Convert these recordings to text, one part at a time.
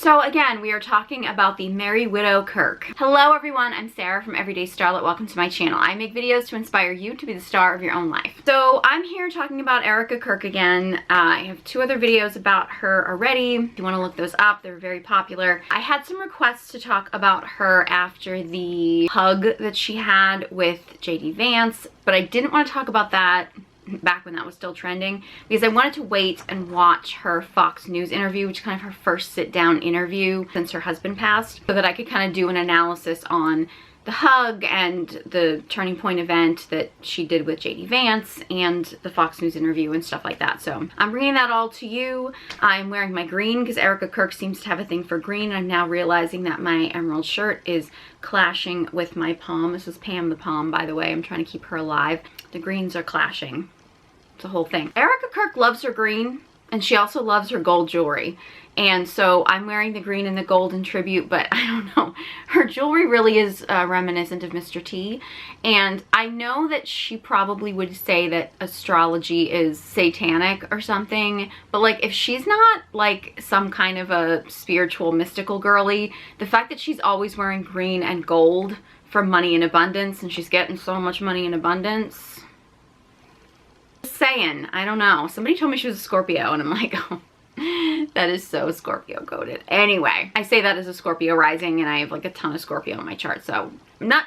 So again, we are talking about the Merry Widow Kirk. Hello everyone, I'm Sarah from Everyday Starlet. Welcome to my channel. I make videos to inspire you to be the star of your own life. So I'm here talking about Erika Kirk again. I have two other videos about her already. If you want to look those up, they're very popular. I had some requests to talk about her after the hug that she had with JD Vance, but I didn't want to talk about that back when that was still trending because I wanted to wait and watch her Fox News interview, which is kind of her first sit-down interview since her husband passed, so that I could kind of do an analysis on the hug and the turning point event that she did with JD Vance and the Fox News interview and stuff like that. So I'm bringing that all to you. I'm wearing my green because Erika Kirk seems to have a thing for green. I'm now realizing that my emerald shirt is clashing with my palm. This is Pam the Palm, by the way. I'm trying to keep her alive. The greens are clashing. It's a whole thing. Erika Kirk loves her green, and she also loves her gold jewelry. And so I'm wearing the green and the gold in tribute, but I don't know. Her jewelry really is reminiscent of Mr. T. And I know that she probably would say that astrology is satanic or something, but like if she's not like some kind of a spiritual mystical girly, the fact that she's always wearing green and gold for money in abundance, and she's getting so much money in abundance, saying, I don't know. Somebody told me she was a Scorpio and I'm like, oh, that is so Scorpio coded. Anyway, I say that as a Scorpio rising and I have like a ton of Scorpio in my chart, so not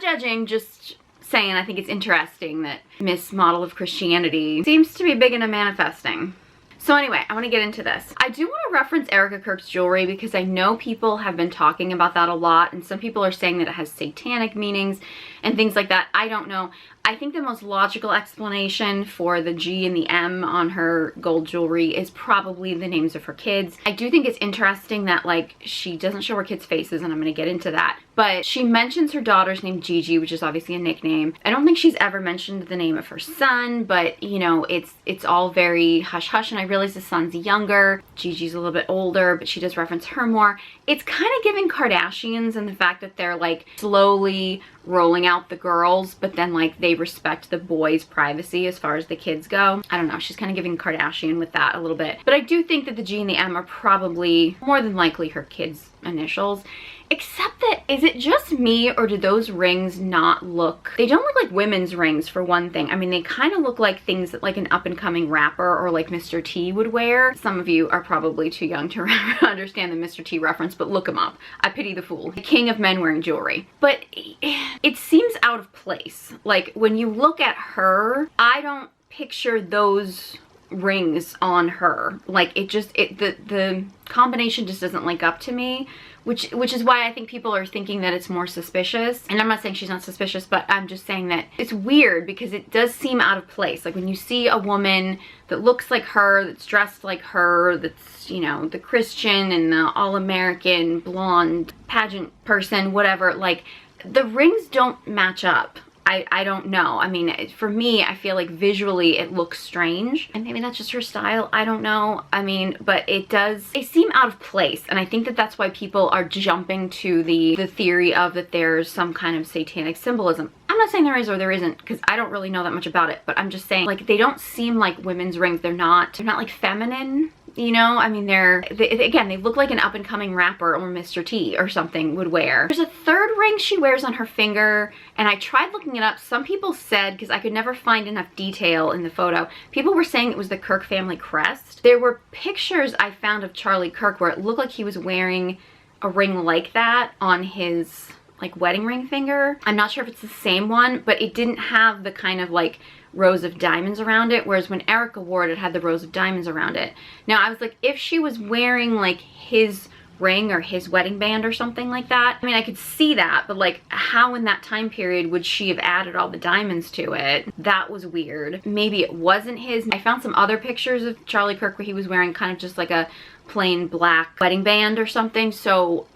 judging, just saying I think it's interesting that Miss Model of Christianity seems to be big into manifesting. So anyway, I want to get into this. I do want to reference Erika Kirk's jewelry because I know people have been talking about that a lot, and some people are saying that it has satanic meanings and things like that. I don't know. I think the most logical explanation for the G and the M on her gold jewelry is probably the names of her kids. I do think it's interesting that like she doesn't show her kids' faces, and I'm going to get into that. But she mentions her daughter's name Gigi, which is obviously a nickname. I don't think she's ever mentioned the name of her son, but you know, it's all very hush-hush, and I realize the son's younger. Gigi's a little bit older, but she does reference her more. It's kind of giving Kardashians, and the fact that they're like slowly rolling out the girls, but then like they respect the boys' privacy as far as the kids go. I don't know, she's kind of giving Kardashian with that a little bit. But I do think that the G and the M are probably more than likely her kids' initials. Except that, is it just me or do those rings not look, they don't look like women's rings for one thing. I mean, they kind of look like things that like an up and coming rapper or like Mr. T would wear. Some of you are probably too young to understand the Mr. T reference, but look him up. I pity the fool. The king of men wearing jewelry. But it seems out of place. Like when you look at her, I don't picture those rings on her. Like it just, the combination just doesn't link up to me, which is why I think people are thinking that it's more suspicious. And I'm not saying she's not suspicious, but I'm just saying that it's weird because it does seem out of place. Like when you see a woman that looks like her, that's dressed like her, that's, you know, the Christian and the all-American blonde pageant person, whatever, like the rings don't match up. I don't know. I mean, for me, I feel like visually it looks strange, and maybe that's just her style. I don't know. I mean, but they seem out of place, and I think that that's why people are jumping to the theory of that there's some kind of satanic symbolism. I'm not saying there is or there isn't, because I don't really know that much about it, but I'm just saying, like, they don't seem like women's rings. They're not like feminine. You know, I mean, again, they look like an up-and-coming rapper or Mr. T or something would wear. There's a third ring she wears on her finger, and I tried looking it up. Some people said, because I could never find enough detail in the photo, people were saying it was the Kirk family crest. There were pictures I found of Charlie Kirk where it looked like he was wearing a ring like that on his like wedding ring finger. I'm not sure if it's the same one, but it didn't have the kind of like rows of diamonds around it, whereas when Erika wore it had the rows of diamonds around it. Now I was like, if she was wearing like his ring or his wedding band or something like that, I mean, I could see that, but like how in that time period would she have added all the diamonds to it? That was weird. Maybe it wasn't his. I found some other pictures of Charlie Kirk where he was wearing kind of just like a plain black wedding band or something, so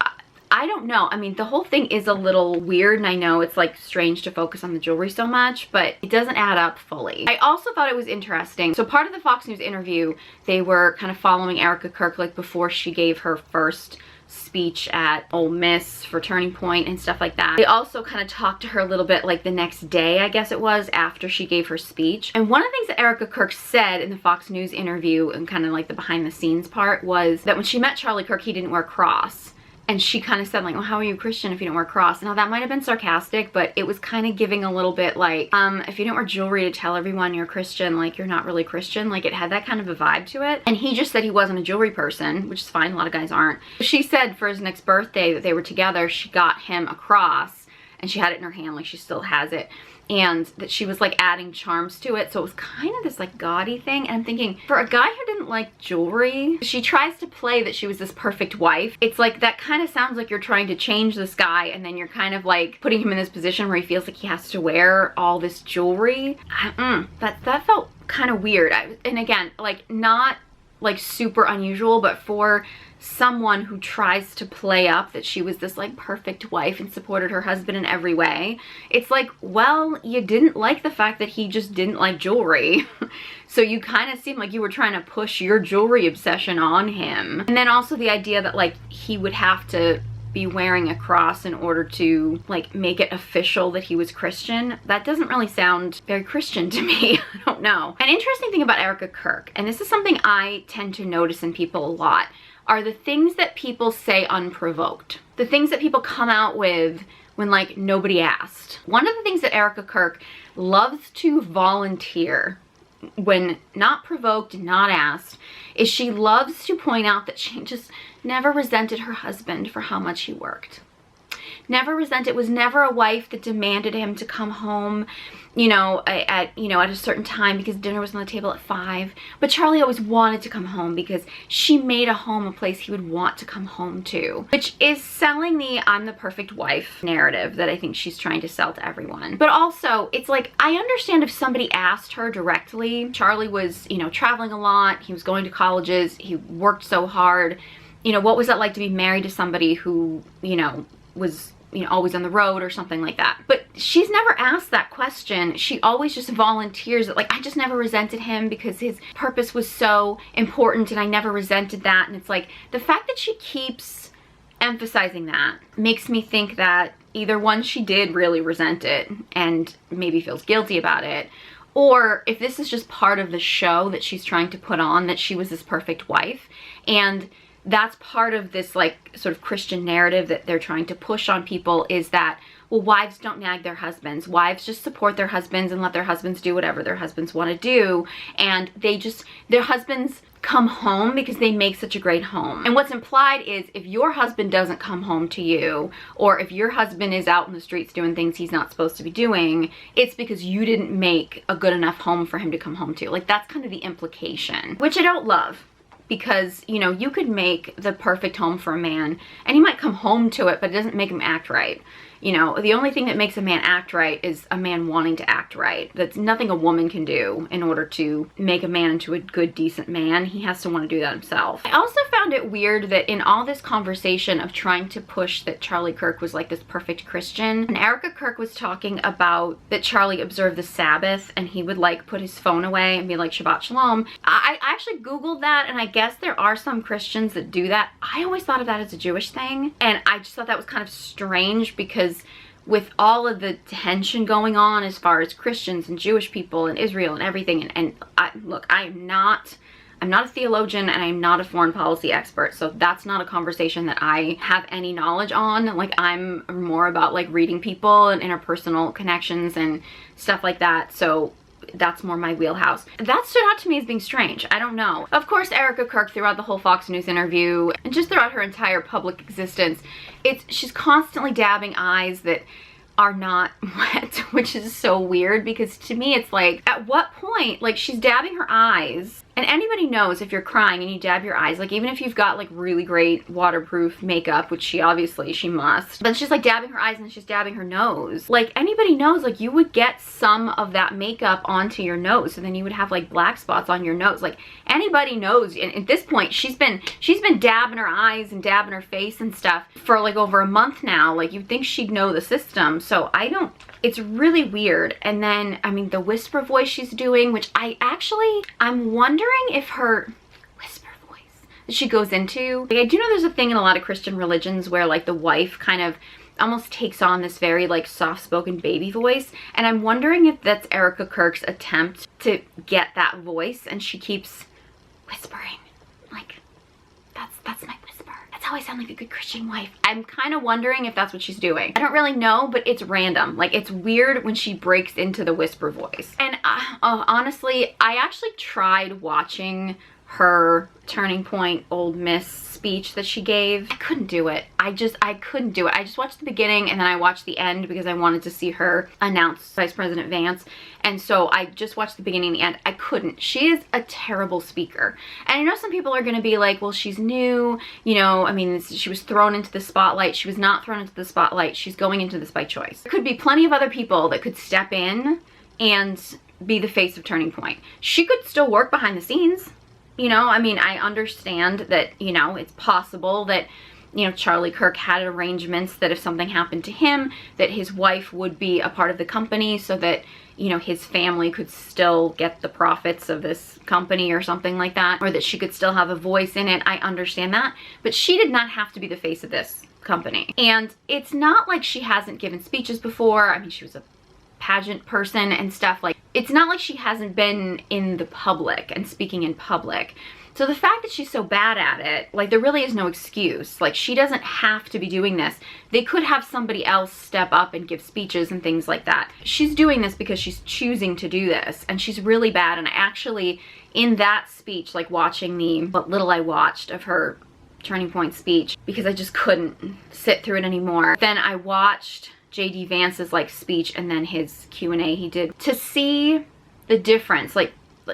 I don't know. I mean, the whole thing is a little weird, and I know it's like strange to focus on the jewelry so much, but it doesn't add up fully. I also thought it was interesting. So part of the Fox News interview, they were kind of following Erika Kirk like before she gave her first speech at Ole Miss for Turning Point and stuff like that. They also kind of talked to her a little bit like the next day, I guess it was, after she gave her speech. And one of the things that Erika Kirk said in the Fox News interview, and kind of like the behind the scenes part, was that when she met Charlie Kirk, he didn't wear a cross. And she kind of said like, well, how are you Christian if you don't wear a cross? Now that might have been sarcastic, but it was kind of giving a little bit like, if you don't wear jewelry to tell everyone you're Christian, like you're not really Christian. Like it had that kind of a vibe to it. And he just said he wasn't a jewelry person, which is fine. A lot of guys aren't. She said for his next birthday that they were together, she got him a cross and she had it in her hand, like she still has it. And that she was like adding charms to it. So it was kind of this like gaudy thing. And I'm thinking, for a guy who didn't like jewelry, she tries to play that she was this perfect wife. It's like, that kind of sounds like you're trying to change this guy, and then you're kind of like putting him in this position where he feels like he has to wear all this jewelry. That felt kind of weird. And again, like not like super unusual, but for someone who tries to play up that she was this like perfect wife and supported her husband in every way, it's like, well, you didn't like the fact that he just didn't like jewelry. So you kind of seemed like you were trying to push your jewelry obsession on him. And then also the idea that like he would have to be wearing a cross in order to like make it official that he was Christian. That doesn't really sound very Christian to me. I don't know. An interesting thing about Erika Kirk, and this is something I tend to notice in people a lot, are the things that people say unprovoked. The things that people come out with when like nobody asked. One of the things that Erika Kirk loves to volunteer when not provoked and not asked is she loves to point out that she just never resented her husband for how much he worked. Never resented, was never a wife that demanded him to come home, you know, at a certain time because dinner was on the table at 5. But Charlie always wanted to come home because she made a home a place he would want to come home to, which is selling the I'm the perfect wife narrative that I think she's trying to sell to everyone. But also, it's like, I understand if somebody asked her directly. Charlie was, you know, traveling a lot. He was going to colleges. He worked so hard. You know, what was it like to be married to somebody who, you know, was, you know, always on the road or something like that? But she's never asked that question. She always just volunteers that like, I just never resented him because his purpose was so important and I never resented that. And it's like, the fact that she keeps emphasizing that makes me think that either one, she did really resent it and maybe feels guilty about it, or if this is just part of the show that she's trying to put on, that she was this perfect wife, and that's part of this like sort of Christian narrative that they're trying to push on people, is that, well, wives don't nag their husbands. Wives just support their husbands and let their husbands do whatever their husbands want to do. And their husbands come home because they make such a great home. And what's implied is if your husband doesn't come home to you, or if your husband is out in the streets doing things he's not supposed to be doing, it's because you didn't make a good enough home for him to come home to. Like, that's kind of the implication, which I don't love. Because, you know, you could make the perfect home for a man and he might come home to it, but it doesn't make him act right. You know, the only thing that makes a man act right is a man wanting to act right. That's nothing a woman can do in order to make a man into a good, decent man. He has to want to do that himself. I also found it weird that in all this conversation of trying to push that Charlie Kirk was like this perfect Christian, and Erika Kirk was talking about that Charlie observed the Sabbath and he would like put his phone away and be like, Shabbat Shalom. I actually Googled that, and I guess there are some Christians that do that. I always thought of that as a Jewish thing, and I just thought that was kind of strange because with all of the tension going on as far as Christians and Jewish people and Israel and everything, and look, I'm not a theologian and I'm not a foreign policy expert, so that's not a conversation that I have any knowledge on. Like, I'm more about like reading people and interpersonal connections and stuff like that, so that's more my wheelhouse. That stood out to me as being strange. I don't know. Of course, Erika Kirk, throughout the whole Fox News interview and just throughout her entire public existence, she's constantly dabbing eyes that are not wet, which is so weird because to me it's like, at what point, like, she's dabbing her eyes And anybody knows if you're crying and you dab your eyes, like even if you've got like really great waterproof makeup, which she must, but she's like dabbing her eyes and she's dabbing her nose. Like anybody knows, like you would get some of that makeup onto your nose, and then you would have like black spots on your nose. Like anybody knows, and at this point she's been dabbing her eyes and dabbing her face and stuff for like over a month now. Like you'd think she'd know the system. So it's really weird. And then, I mean, the whisper voice she's doing, which I'm wondering if her whisper voice that she goes into, like I do know there's a thing in a lot of Christian religions where like the wife kind of almost takes on this very like soft-spoken baby voice, and I'm wondering if that's Erika Kirk's attempt to get that voice, and she keeps whispering like, that's my whisper. That's how I sound like a good Christian wife. I'm kind of wondering if that's what she's doing. I don't really know, but it's random. Like it's weird when she breaks into the whisper voice. And honestly, I actually tried watching her Turning Point Ole Miss speech that she gave. I couldn't do it. I couldn't do it. I just watched the beginning and then I watched the end because I wanted to see her announce Vice President Vance. And so I just watched the beginning and the end. I couldn't. She is a terrible speaker. And I know some people are going to be like, well, she's new. You know, I mean, she was thrown into the spotlight. She was not thrown into the spotlight. She's going into this by choice. There could be plenty of other people that could step in and be the face of Turning Point. She could still work behind the scenes. You know, I mean, I understand that, you know, it's possible that, you know, Charlie Kirk had arrangements that if something happened to him, that his wife would be a part of the company so that, you know, his family could still get the profits of this company or something like that, or that she could still have a voice in it. I understand that, but she did not have to be the face of this company. And it's not like she hasn't given speeches before. I mean, she was a pageant person and stuff. Like, it's not like she hasn't been in the public and speaking in public. So the fact that she's so bad at it, like, there really is no excuse. Like, she doesn't have to be doing this. They could have somebody else step up and give speeches and things like that. She's doing this because she's choosing to do this, and she's really bad. And I actually, in that speech, like watching what little I watched of her Turning Point speech, because I just couldn't sit through it anymore. Then I watched JD Vance's like speech and then his Q&A he did to see the difference. Like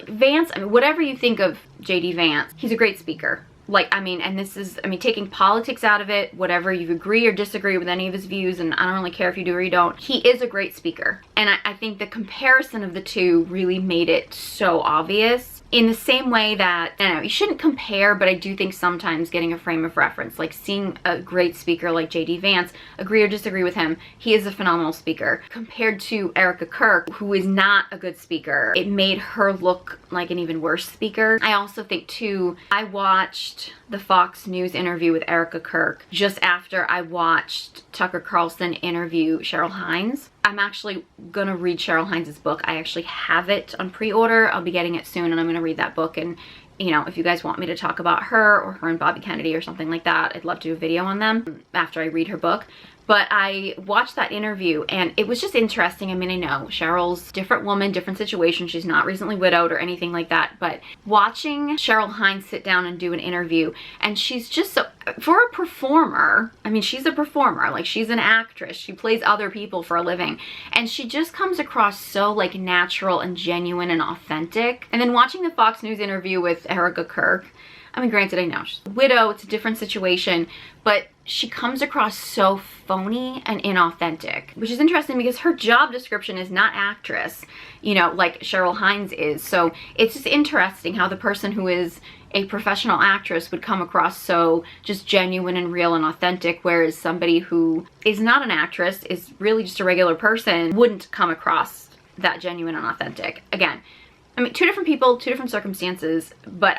Vance, I mean, whatever you think of JD Vance, he's a great speaker. Like, I mean, and this is, I mean, taking politics out of it, whatever you agree or disagree with any of his views, and I don't really care if you do or you don't, he is a great speaker. And I think the comparison of the two really made it so obvious. In the same way that, I don't know, you shouldn't compare, but I do think sometimes getting a frame of reference, like seeing a great speaker like JD Vance, agree or disagree with him, he is a phenomenal speaker. Compared to Erika Kirk, who is not a good speaker, it made her look like an even worse speaker. I also think too, I watched the Fox News interview with Erika Kirk just after I watched Tucker Carlson interview Cheryl Hines. I'm actually gonna read Cheryl Hines' book. I actually have it on pre-order. I'll be getting it soon, and I'm gonna read that book. And, you know, if you guys want me to talk about her or her and Bobby Kennedy or something like that, I'd love to do a video on them after I read her book. But I watched that interview and it was just interesting. I mean, I know Cheryl's different woman, different situation. She's not recently widowed or anything like that. But watching Cheryl Hines sit down and do an interview, and she's just so, for a performer, I mean, she's a performer. Like, she's an actress. She plays other people for a living. And she just comes across so like natural and genuine and authentic. And then watching the Fox News interview with Erika Kirk, I mean, granted, I know she's a widow, it's a different situation, but she comes across so phony and inauthentic, which is interesting because her job description is not actress, you know, like Cheryl Hines is. So it's just interesting how the person who is a professional actress would come across so just genuine and real and authentic, whereas somebody who is not an actress, is really just a regular person, wouldn't come across that genuine and authentic. Again, I mean, two different people, two different circumstances, but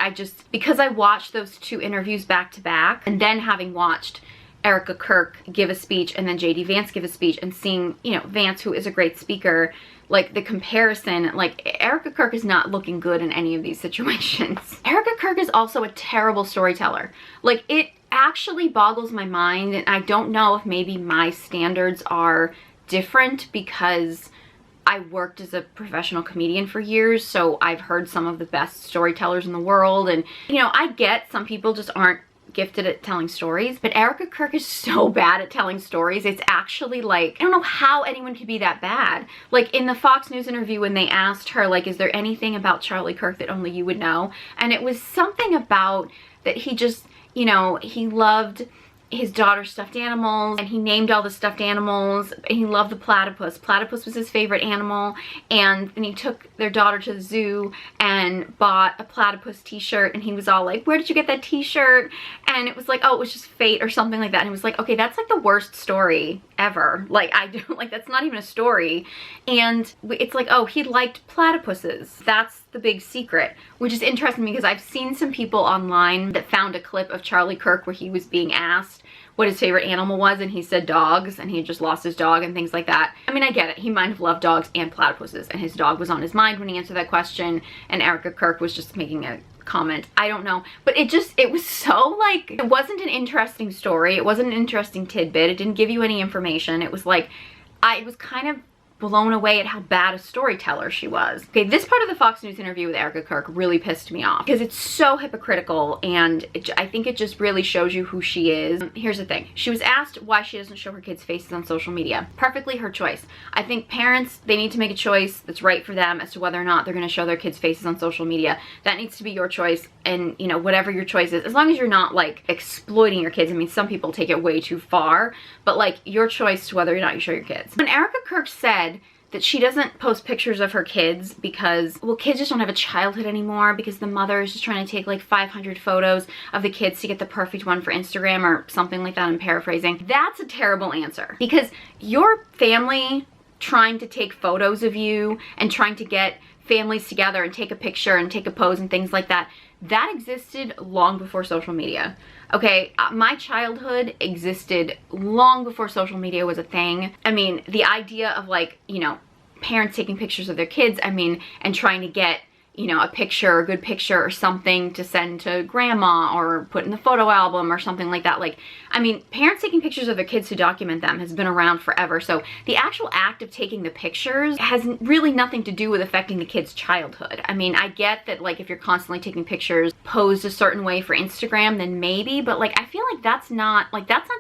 because I watched those two interviews back to back, and then having watched Erika Kirk give a speech and then JD Vance give a speech, and seeing, you know, Vance, who is a great speaker, like the comparison, like Erika Kirk is not looking good in any of these situations. Erika Kirk is also a terrible storyteller. Like, it actually boggles my mind, and I don't know if maybe my standards are different because I worked as a professional comedian for years, so I've heard some of the best storytellers in the world. And, you know, I get some people just aren't gifted at telling stories, but Erika Kirk is so bad at telling stories. It's actually like, I don't know how anyone could be that bad. Like in the Fox News interview when they asked her, like, is there anything about Charlie Kirk that only you would know? And it was something about that he just, you know, he loved his daughter's stuffed animals, and he named all the stuffed animals, and he loved the platypus. Platypus was his favorite animal, and then he took their daughter to the zoo and bought a platypus t-shirt, and he was all like, where did you get that t-shirt? And it was like, oh, it was just fate or something like that. And he was like, okay, that's like the worst story ever. Like, I don't, like, that's not even a story. And it's like, oh, he liked platypuses. That's the big secret, which is interesting because I've seen some people online that found a clip of Charlie Kirk where he was being asked what his favorite animal was, and he said dogs, and he had just lost his dog and things like that. I mean, I get it. He might have loved dogs and platypuses, and his dog was on his mind when he answered that question, and Erika Kirk was just making a comment. I don't know. But it was so like, it wasn't an interesting story. It wasn't an interesting tidbit. It didn't give you any information. It was like, I was kind of blown away at how bad a storyteller she was. Okay, this part of the Fox News interview with Erika Kirk really pissed me off because it's so hypocritical, and I think it just really shows you who she is. Here's the thing. She was asked why she doesn't show her kids' faces on social media. Perfectly her choice. I think parents, they need to make a choice that's right for them as to whether or not they're going to show their kids' faces on social media. That needs to be your choice, and you know, whatever your choice is, as long as you're not like exploiting your kids. I mean, some people take it way too far, but like your choice to whether or not you show your kids. When Erika Kirk said that she doesn't post pictures of her kids because, well, kids just don't have a childhood anymore because the mother is just trying to take like 500 photos of the kids to get the perfect one for Instagram or something like that, I'm paraphrasing. That's a terrible answer, because your family trying to take photos of you and trying to get families together and take a picture and take a pose and things like that, that existed long before social media. Okay, my childhood existed long before social media was a thing. I mean, the idea of like, you know, parents taking pictures of their kids, I mean, and trying to get, you know, a picture, a good picture or something to send to grandma or put in the photo album or something like that. Like, I mean, parents taking pictures of their kids to document them has been around forever. So the actual act of taking the pictures has really nothing to do with affecting the kid's childhood. I mean, I get that like if you're constantly taking pictures posed a certain way for Instagram, then maybe, but like I feel like that's not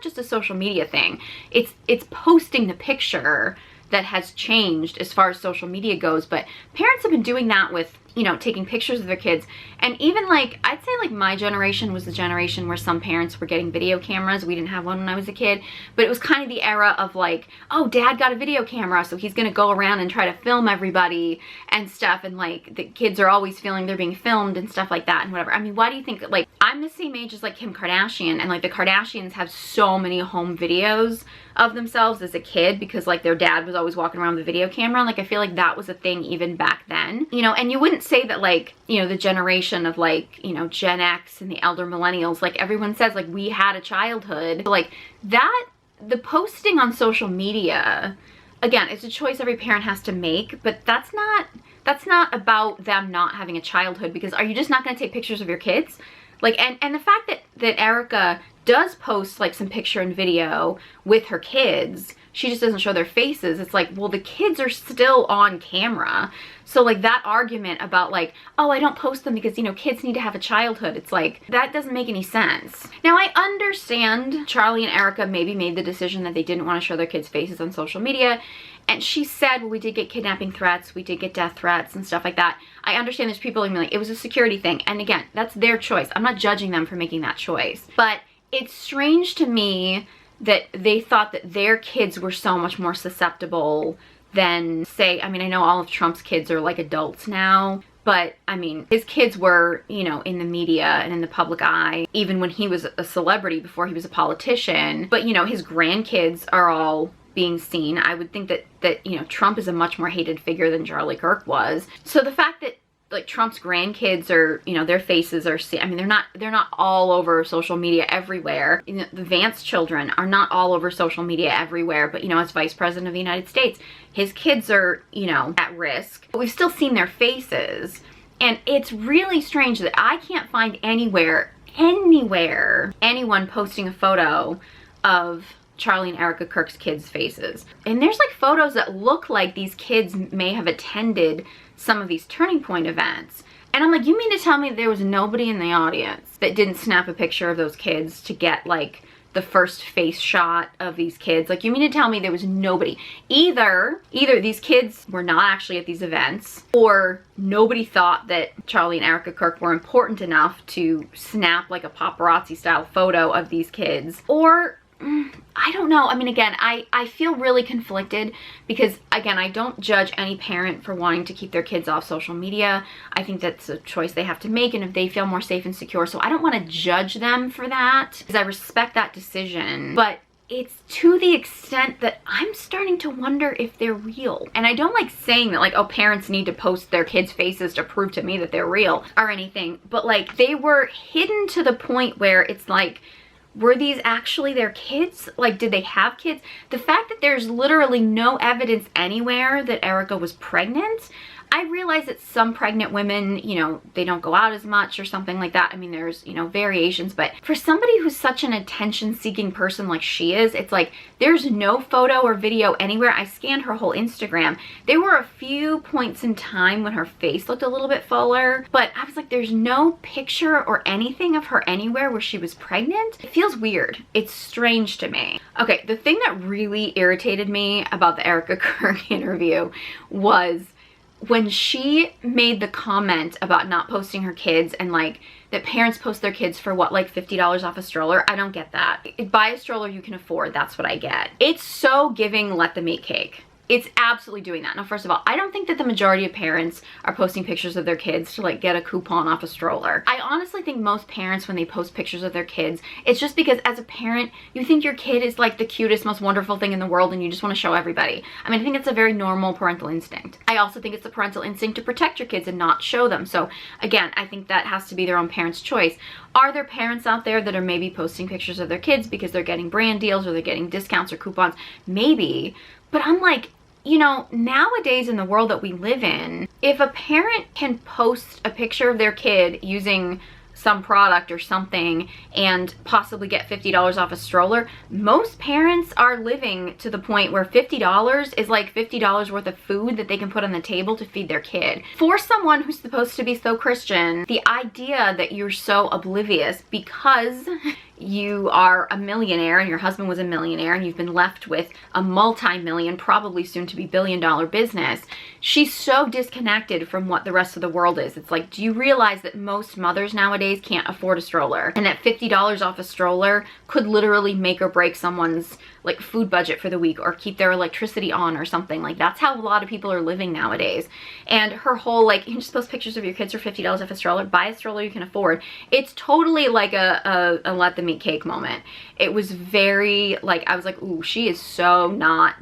just a social media thing. It's posting the picture that has changed as far as social media goes, but parents have been doing that with, you know, taking pictures of their kids. And even like, I'd say like my generation was the generation where some parents were getting video cameras. We didn't have one when I was a kid, but it was kind of the era of like, oh, dad got a video camera, so he's gonna go around and try to film everybody and stuff, and like the kids are always feeling they're being filmed and stuff like that and whatever. I mean, why do you think, like, I'm the same age as like Kim Kardashian, and like the Kardashians have so many home videos of themselves as a kid because like their dad was always walking around with a video camera. Like I feel like that was a thing even back then, you know. And you wouldn't say that like, you know, the generation of like, you know, Gen X and the elder millennials, like everyone says like we had a childhood, like that, the posting on social media, again, it's a choice every parent has to make, but that's not about them not having a childhood, because are you just not going to take pictures of your kids? Like, and the fact that Erika does post like some picture and video with her kids, she just doesn't show their faces. It's like, well, the kids are still on camera. So like that argument about like, oh, I don't post them because, you know, kids need to have a childhood. It's like, that doesn't make any sense. Now I understand Charlie and Erika maybe made the decision that they didn't want to show their kids' faces on social media. And she said, well, we did get kidnapping threats, we did get death threats and stuff like that. I understand there's people like, it was a security thing. And again, that's their choice. I'm not judging them for making that choice. But it's strange to me that they thought that their kids were so much more susceptible than, say, I mean, I know all of Trump's kids are like adults now, but I mean, his kids were, you know, in the media and in the public eye, even when he was a celebrity before he was a politician. But, you know, his grandkids are all being seen. I would think that, you know, Trump is a much more hated figure than Charlie Kirk was. So the fact that like Trump's grandkids are, you know, their faces are seen. I mean, they're not all over social media everywhere. You know, the Vance children are not all over social media everywhere, but you know, as vice president of the United States, his kids are, you know, at risk. But we've still seen their faces. And it's really strange that I can't find anywhere, anyone posting a photo of Charlie and Erika Kirk's kids' faces. And there's like photos that look like these kids may have attended some of these Turning Point events. And I'm like, you mean to tell me there was nobody in the audience that didn't snap a picture of those kids to get like the first face shot of these kids? Like, you mean to tell me there was nobody? Either these kids were not actually at these events, or nobody thought that Charlie and Erika Kirk were important enough to snap like a paparazzi style photo of these kids, or I don't know. I mean, again, I feel really conflicted because, again, I don't judge any parent for wanting to keep their kids off social media. I think that's a choice they have to make, and if they feel more safe and secure. So I don't want to judge them for that because I respect that decision. But it's to the extent that I'm starting to wonder if they're real. And I don't like saying that, like, oh, parents need to post their kids' faces to prove to me that they're real or anything. But, like, they were hidden to the point where it's like, were these actually their kids? Like, did they have kids? The fact that there's literally no evidence anywhere that Erika was pregnant, I realize that some pregnant women, you know, they don't go out as much or something like that. I mean, there's, you know, variations, but for somebody who's such an attention-seeking person like she is, it's like there's no photo or video anywhere. I scanned her whole Instagram. There were a few points in time when her face looked a little bit fuller, but I was like, there's no picture or anything of her anywhere where she was pregnant. It feels weird. It's strange to me. Okay, the thing that really irritated me about the Erika Kirk interview was when she made the comment about not posting her kids and like that parents post their kids for what, like $50 off a stroller. I don't get that. Buy a stroller you can afford. That's what I get. It's so giving let them eat cake. It's absolutely doing that. Now, first of all, I don't think that the majority of parents are posting pictures of their kids to like get a coupon off a stroller. I honestly think most parents, when they post pictures of their kids, it's just because as a parent, you think your kid is like the cutest, most wonderful thing in the world and you just want to show everybody. I mean, I think it's a very normal parental instinct. I also think it's a parental instinct to protect your kids and not show them. So again, I think that has to be their own parent's choice. Are there parents out there that are maybe posting pictures of their kids because they're getting brand deals or they're getting discounts or coupons? Maybe, but I'm like, you know, nowadays in the world that we live in, if a parent can post a picture of their kid using some product or something and possibly get $50 off a stroller, most parents are living to the point where $50 is like $50 worth of food that they can put on the table to feed their kid. For someone who's supposed to be so Christian, the idea that you're so oblivious because you are a millionaire and your husband was a millionaire and you've been left with a multi-million, probably soon to be billion-dollar business, she's so disconnected from what the rest of the world is. It's like, do you realize that most mothers nowadays can't afford a stroller, and that $50 off a stroller could literally make or break someone's like food budget for the week or keep their electricity on or something? Like, that's how a lot of people are living nowadays. And her whole like, you can just post pictures of your kids for $50 off a stroller, buy a stroller you can afford. It's totally like a let them eat cake moment. It was very like, I was like, ooh, she is so not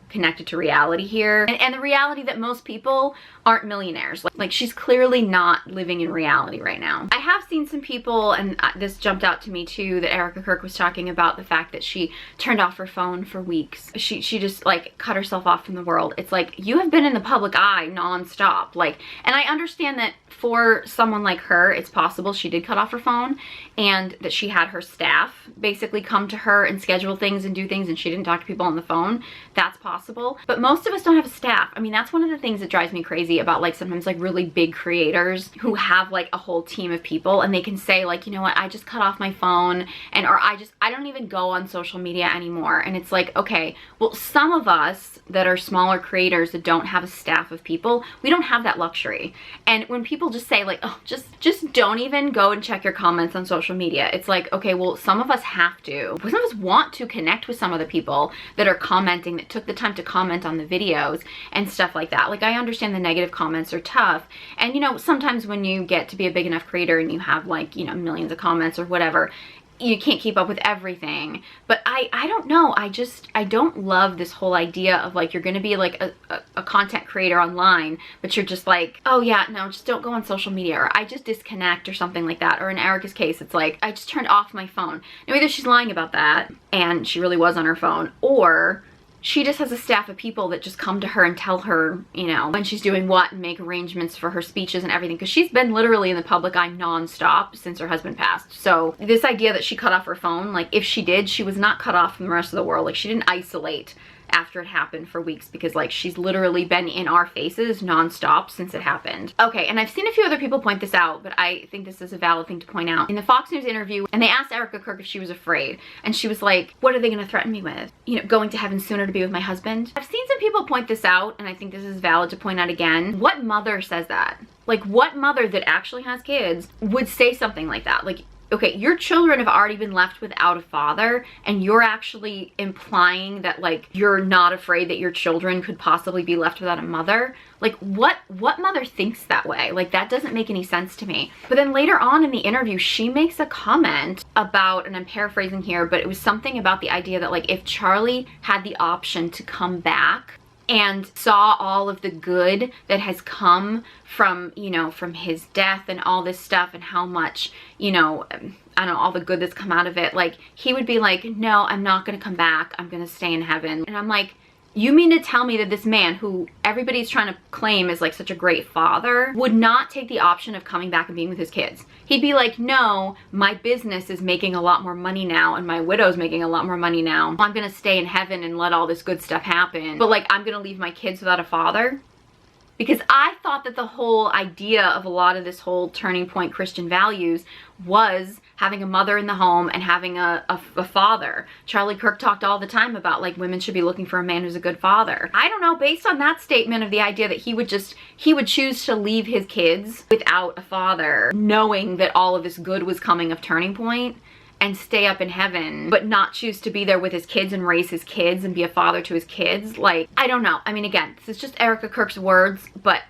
connected to reality here, and the reality that most people aren't millionaires. Like she's clearly not living in reality right now. I have seen some people, and this jumped out to me too, that Erika Kirk was talking about the fact that she turned off her phone for weeks. She just like cut herself off from the world. It's like, you have been in the public eye nonstop. Like, and I understand that for someone like her, it's possible she did cut off her phone and that she had her staff basically come to her and schedule things and do things, and she didn't talk to people on the phone. That's possible. But most of us don't have a staff. I mean, that's one of the things that drives me crazy about like sometimes like really big creators who have like a whole team of people, and they can say like, you know what, I just cut off my phone, and or I don't even go on social media anymore. And it's like, okay, well, some of us that are smaller creators that don't have a staff of people, we don't have that luxury. And when people just say like, oh, just don't even go and check your comments on social media, it's like, okay, well, some of us have to. Some of us want to connect with some of the people that are commenting, that took the time to comment on the videos and stuff like that. Like, I understand the negative comments are tough, and you know, sometimes when you get to be a big enough creator and you have like, you know, millions of comments or whatever, you can't keep up with everything. But I don't know, I don't love this whole idea of like, you're gonna be like a content creator online, but you're just like, oh yeah, no, just don't go on social media, or I just disconnect or something like that. Or in Erika's case, it's like, I just turned off my phone. Now either she's lying about that and she really was on her phone, or she just has a staff of people that just come to her and tell her, you know, when she's doing what, and make arrangements for her speeches and everything, because she's been literally in the public eye non-stop since her husband passed. So this idea that she cut off her phone, like if she did, she was not cut off from the rest of the world. Like she didn't isolate after it happened for weeks, because like she's literally been in our faces nonstop since it happened. Okay, and I've seen a few other people point this out, but I think this is a valid thing to point out. In the Fox News interview, and they asked Erika Kirk if she was afraid, and she was like, what are they gonna threaten me with? You know, going to heaven sooner to be with my husband? I've seen some people point this out, and I think this is valid to point out again. What mother says that? Like, what mother that actually has kids would say something like that? Like, okay, your children have already been left without a father, and you're actually implying that like you're not afraid that your children could possibly be left without a mother. Like, what mother thinks that way? Like, that doesn't make any sense to me. But then later on in the interview, she makes a comment about, and I'm paraphrasing here, but it was something about the idea that like if Charlie had the option to come back and saw all of the good that has come from, you know, from his death and all this stuff, and how much, you know, I don't know, all the good that's come out of it, like he would be like, no, I'm not gonna come back, I'm gonna stay in heaven. And I'm like, you mean to tell me that this man, who everybody's trying to claim is like such a great father, would not take the option of coming back and being with his kids? He'd be like, no, my business is making a lot more money now, and my widow's making a lot more money now. I'm gonna stay in heaven and let all this good stuff happen, but like I'm gonna leave my kids without a father? Because I thought that the whole idea of a lot of this whole turning point Christian values was having a mother in the home and having a father. Charlie Kirk talked all the time about like women should be looking for a man who's a good father. I don't know, based on that statement of the idea that he would choose to leave his kids without a father, knowing that all of this good was coming of Turning Point, and stay up in heaven, but not choose to be there with his kids and raise his kids and be a father to his kids. Like, I don't know. I mean, again, this is just Erika Kirk's words, but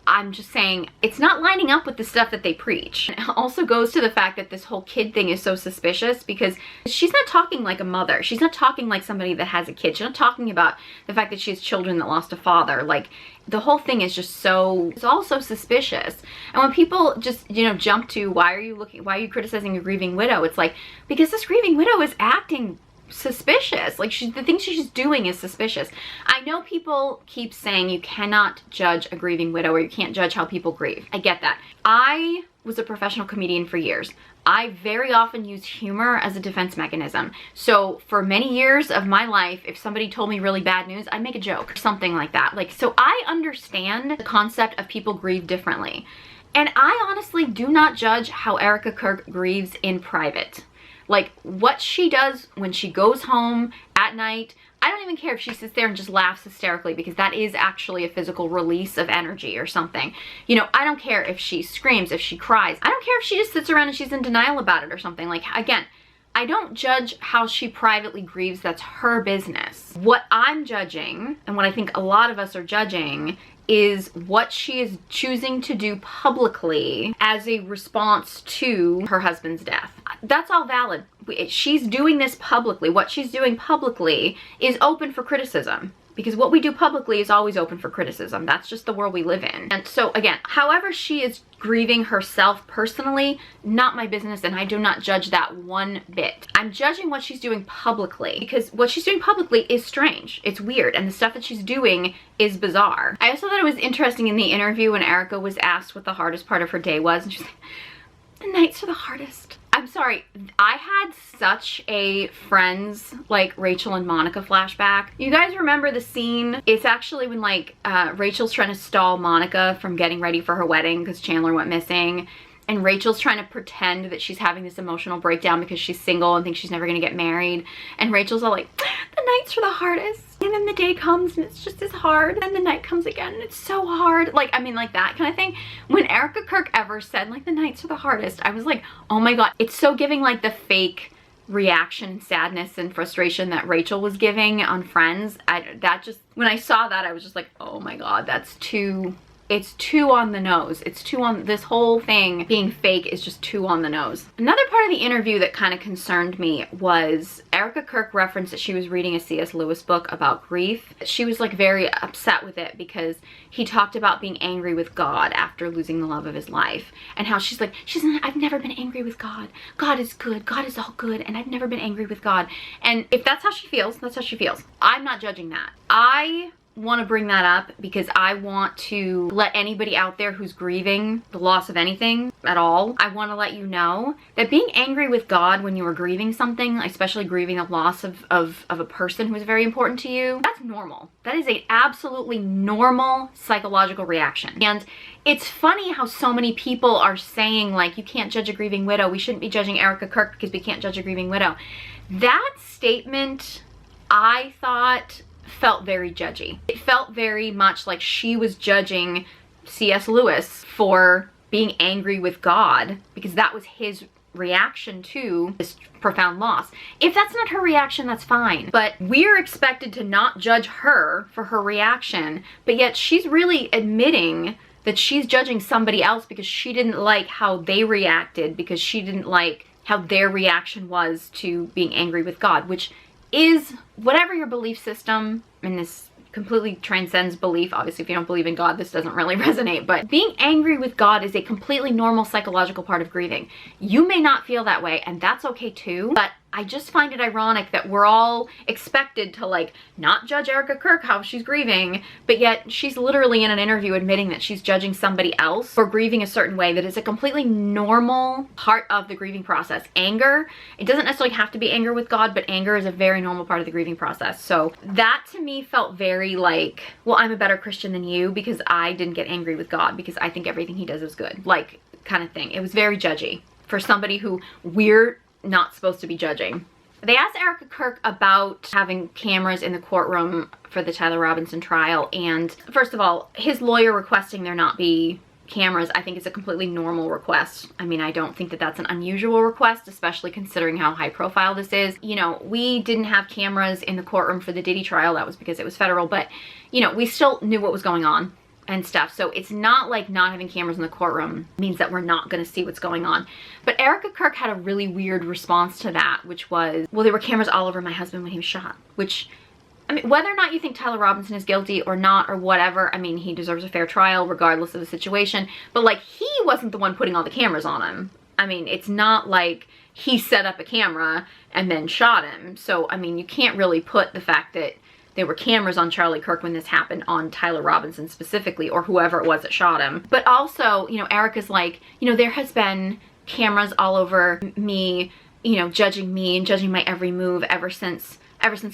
I'm just saying it's not lining up with the stuff that they preach. And it also goes to the fact that this whole kid thing is so suspicious, because she's not talking like a mother. She's not talking like somebody that has a kid. She's not talking about the fact that she has children that lost a father. Like, the whole thing is just so, it's all so suspicious. And when people just, you know, jump to, why are you criticizing a grieving widow? It's like, because this grieving widow is acting suspicious. Like, the things she's doing is suspicious. I know people keep saying you cannot judge a grieving widow, or you can't judge how people grieve. I get that. I was a professional comedian for years. I very often use humor as a defense mechanism. So for many years of my life, if somebody told me really bad news, I'd make a joke or something like that. Like, so I understand the concept of people grieve differently. And I honestly do not judge how Erika Kirk grieves in private. Like, what she does when she goes home at night, I don't even care if she sits there and just laughs hysterically, because that is actually a physical release of energy or something. You know, I don't care if she screams, if she cries. I don't care if she just sits around and she's in denial about it or something. Like, again, I don't judge how she privately grieves. That's her business. What I'm judging, and what I think a lot of us are judging, is what she is choosing to do publicly as a response to her husband's death. That's all valid. She's doing this publicly. What she's doing publicly is open for criticism, because what we do publicly is always open for criticism. That's just the world we live in. And so again, however she is grieving herself personally, not my business, and I do not judge that one bit. I'm judging what she's doing publicly, because what she's doing publicly is strange. It's weird, and the stuff that she's doing is bizarre. I also thought it was interesting in the interview when Erika was asked what the hardest part of her day was, and she's like, the nights are the hardest. I'm sorry, I had such a Friends, like Rachel and Monica flashback. You guys remember the scene? It's actually when like Rachel's trying to stall Monica from getting ready for her wedding because Chandler went missing. And Rachel's trying to pretend that she's having this emotional breakdown because she's single and thinks she's never gonna get married. And Rachel's all like, the nights are the hardest. And then the day comes and it's just as hard. And then the night comes again and it's so hard. Like, I mean, like that kind of thing. When Erika Kirk ever said like the nights are the hardest, I was like, oh my God. It's so giving like the fake reaction and sadness and frustration that Rachel was giving on Friends. When I saw that, I was just like, oh my God, it's too on the nose. It's too on, this whole thing being fake is just too on the nose. Another part of the interview that kind of concerned me was Erika Kirk referenced that she was reading a C.S. Lewis book about grief. She was like very upset with it because he talked about being angry with God after losing the love of his life, and how she's like, I've never been angry with God. God is good. God is all good, and I've never been angry with God. And if that's how she feels, that's how she feels. I'm not judging that. I want to bring that up because I want to let anybody out there who's grieving the loss of anything at all, I want to let you know that being angry with God when you are grieving something, especially grieving the loss of a person who is very important to you, that's normal. That is a absolutely normal psychological reaction. And it's funny how so many people are saying, like, you can't judge a grieving widow. We shouldn't be judging Erika Kirk because we can't judge a grieving widow. That statement, I thought, felt very judgy. It felt very much like she was judging C.S. Lewis for being angry with God because that was his reaction to this profound loss. If that's not her reaction, that's fine. But we're expected to not judge her for her reaction, but yet she's really admitting that she's judging somebody else because she didn't like how they reacted, because she didn't like how their reaction was to being angry with God, which is whatever your belief system, and this completely transcends belief. Obviously, if you don't believe in God, this doesn't really resonate, but being angry with God is a completely normal psychological part of grieving. You may not feel that way, and that's okay too, but I just find it ironic that we're all expected to, like, not judge Erika Kirk how she's grieving, but yet she's literally in an interview admitting that she's judging somebody else for grieving a certain way that is a completely normal part of the grieving process. Anger, it doesn't necessarily have to be anger with God, but anger is a very normal part of the grieving process. So that to me felt very like, well, I'm a better Christian than you because I didn't get angry with God because I think everything he does is good, like, kind of thing. It was very judgy for somebody who we're not supposed to be judging. They asked Erika Kirk about having cameras in the courtroom for the Tyler Robinson trial, and first of all, his lawyer requesting there not be cameras, I think is a completely normal request. I mean, I don't think that that's an unusual request, especially considering how high profile this is. You know, we didn't have cameras in the courtroom for the Diddy trial. That was because it was federal, but you know, we still knew what was going on and stuff. So it's not like not having cameras in the courtroom means that we're not going to see what's going on. But Erika Kirk had a really weird response to that, which was, well, there were cameras all over my husband when he was shot, which, I mean, whether or not you think Tyler Robinson is guilty or not or whatever, I mean, he deserves a fair trial regardless of the situation, but like, he wasn't the one putting all the cameras on him. I mean, it's not like he set up a camera and then shot him. So, I mean, you can't really put the fact that there were cameras on Charlie Kirk when this happened on Tyler Robinson specifically, or whoever it was that shot him. But also, you know, Erika's like, you know, there has been cameras all over me, you know, judging me and judging my every move ever since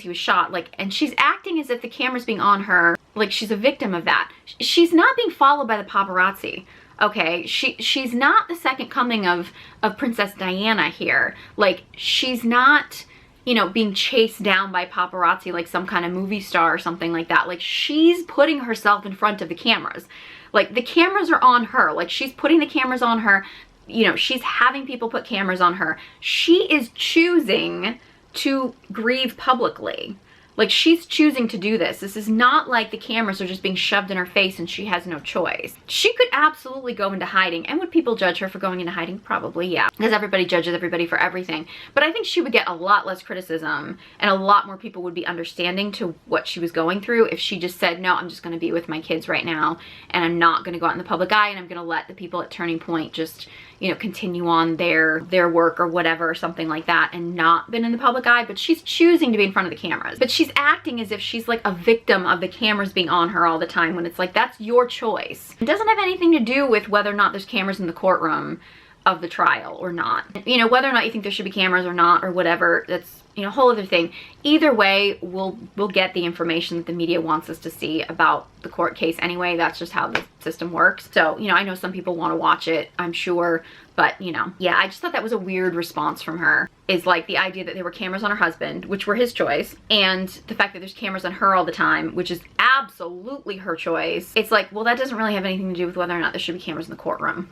he was shot. Like, and she's acting as if the camera's being on her, like she's a victim of that. She's not being followed by the paparazzi. Okay, she's not the second coming of Princess Diana here. Like, she's not, you know, being chased down by paparazzi like some kind of movie star or something like that. Like, she's putting herself in front of the cameras. Like, the cameras are on her. Like, she's putting the cameras on her. You know, she's having people put cameras on her. She is choosing to grieve publicly. Like, she's choosing to do this. This is not like the cameras are just being shoved in her face and she has no choice. She could absolutely go into hiding. And would people judge her for going into hiding? Probably, yeah. Because everybody judges everybody for everything. But I think she would get a lot less criticism and a lot more people would be understanding to what she was going through if she just said, no, I'm just going to be with my kids right now and I'm not going to go out in the public eye and I'm going to let the people at Turning Point just, you know, continue on their work or whatever or something like that and not been in the public eye. But she's choosing to be in front of the cameras. But she's acting as if she's like a victim of the cameras being on her all the time when it's like, that's your choice. It doesn't have anything to do with whether or not there's cameras in the courtroom of the trial or not. You know, whether or not you think there should be cameras or not or whatever, that's, you know, a whole other thing. Either way, we'll get the information that the media wants us to see about the court case anyway. That's just how the system works. So, you know, I know some people want to watch it, I'm sure, but, you know, yeah, I just thought that was a weird response from her, is like the idea that there were cameras on her husband, which were his choice, and the fact that there's cameras on her all the time, which is absolutely her choice. It's like, well, that doesn't really have anything to do with whether or not there should be cameras in the courtroom.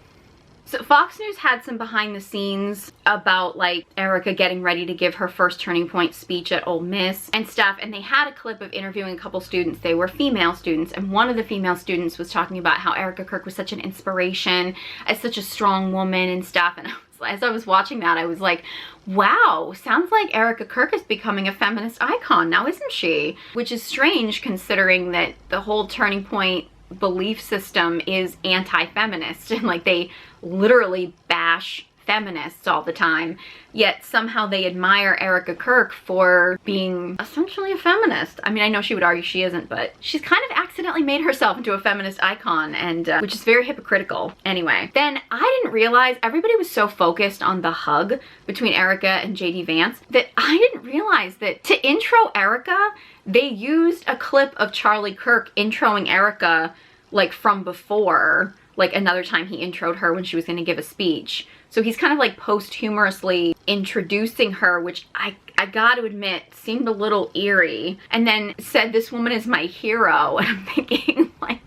So Fox News had some behind the scenes about like Erika getting ready to give her first Turning Point speech at Ole Miss and stuff, and they had a clip of interviewing a couple students. They were female students, and one of the female students was talking about how Erika Kirk was such an inspiration, as such a strong woman and stuff, and as I was watching that, I was like, wow, sounds like Erika Kirk is becoming a feminist icon now, isn't she? Which is strange considering that the whole Turning Point belief system is anti-feminist and like they literally bash feminists all the time, yet somehow they admire Erika Kirk for being essentially a feminist. I mean, I know she would argue she isn't, but she's kind of accidentally made herself into a feminist icon, and which is very hypocritical. Anyway, then I didn't realize everybody was so focused on the hug between Erika and JD Vance that I didn't realize that to intro Erika, they used a clip of Charlie Kirk introing Erika like from before, like another time he introed her when she was going to give a speech. So he's kind of like posthumously introducing her, which I got to admit seemed a little eerie, and then said, "This woman is my hero." And I'm thinking, like,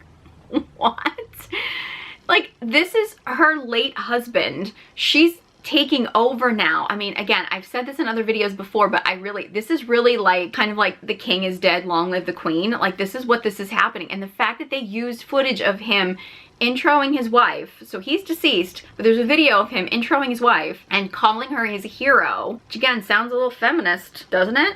what? Like, this is her late husband. She's taking over now. I mean, again, I've said this in other videos before, but this is really like kind of like the king is dead, long live the queen. Like, this is what this is happening. And the fact that they used footage of him introing his wife, so he's deceased, but there's a video of him introing his wife and calling her his hero, which again sounds a little feminist, doesn't it?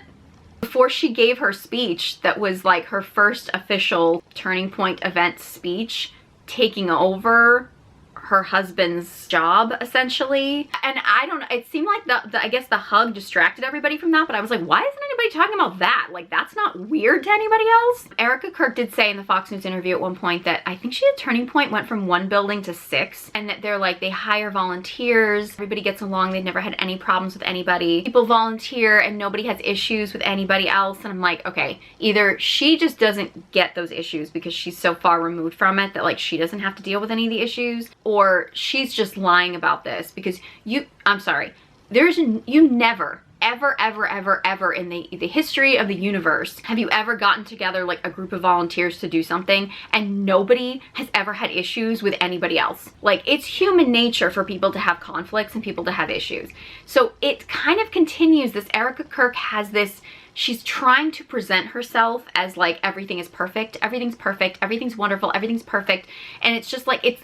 Before she gave her speech, that was like her first official Turning Point event speech, taking over her husband's job, essentially. And I don't know, it seemed like I guess the hug distracted everybody from that, but I was like, why isn't anybody talking about that? Like, that's not weird to anybody else. Erika Kirk did say in the Fox News interview at one point that I think she had Turning Point went from 1 building to 6, and that they're like, they hire volunteers, everybody gets along, they've never had any problems with anybody. People volunteer and nobody has issues with anybody else. And I'm like, okay, either she just doesn't get those issues because she's so far removed from it that like she doesn't have to deal with any of the issues, or she's just lying about this, because I'm sorry, you never, ever in the history of the universe have you ever gotten together like a group of volunteers to do something and nobody has ever had issues with anybody else. Like, it's human nature for people to have conflicts and people to have issues. So it kind of continues this. Erika Kirk has this, she's trying to present herself as like everything is perfect, everything's wonderful, everything's perfect, and it's just like,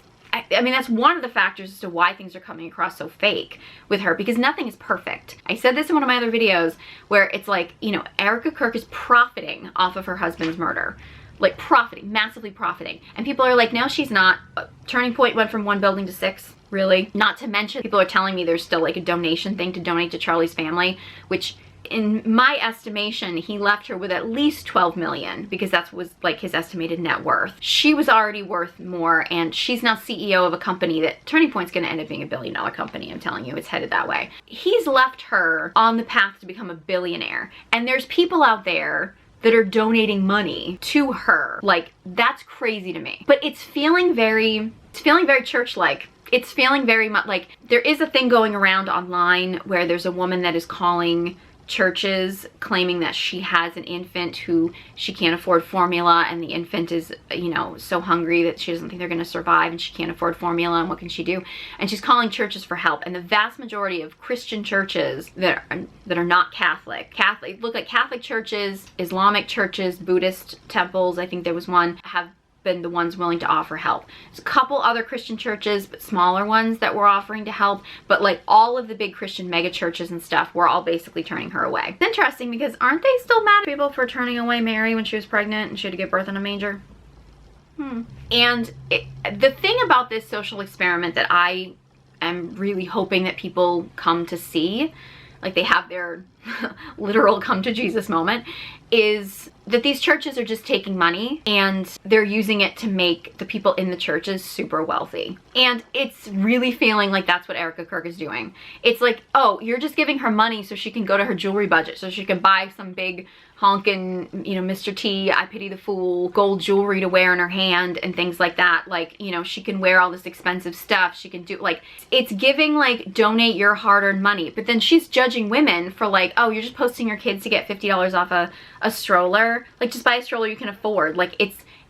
I mean, that's one of the factors as to why things are coming across so fake with her, because nothing is perfect. I said this in one of my other videos where it's like, you know, Erika Kirk is profiting off of her husband's murder. Like, profiting, massively profiting. And people are like, no, she's not. Turning Point went from 1 building to 6, really? Not to mention, people are telling me there's still like a donation thing to donate to Charlie's family, which in my estimation, he left her with at least 12 million, because that was like his estimated net worth. She was already worth more, and she's now CEO of a company that Turning Point's gonna end up being $1 billion company. I'm telling you, it's headed that way. He's left her on the path to become a billionaire, and there's people out there that are donating money to her. Like, that's crazy to me. But it's feeling very church-like. It's feeling very much like there is a thing going around online where there's a woman that is calling churches claiming that she has an infant who she can't afford formula, and the infant is, you know, so hungry that she doesn't think they're going to survive, and she can't afford formula, and what can she do? And she's calling churches for help. And the vast majority of Christian churches that are not Catholic, look like Catholic churches, Islamic churches, Buddhist temples, I think there was one, have been the ones willing to offer help. There's a couple other Christian churches, but smaller ones, that were offering to help, but like all of the big Christian mega churches and stuff were all basically turning her away. It's interesting, because aren't they still mad at people for turning away Mary when she was pregnant and she had to give birth in a manger? And the thing about this social experiment that I am really hoping that people come to see, like they have their literal come to Jesus moment, is that these churches are just taking money and they're using it to make the people in the churches super wealthy. And it's really feeling like that's what Erika Kirk is doing. It's like, oh, you're just giving her money so she can go to her jewelry budget, so she can buy some big honkin', you know, Mr. T, I Pity the Fool, gold jewelry to wear in her hand and things like that. Like, you know, she can wear all this expensive stuff. She can do, like, it's giving like, donate your hard-earned money. But then she's judging women for like, oh, you're just posting your kids to get $50 off a stroller. Like, just buy a stroller you can afford. Like,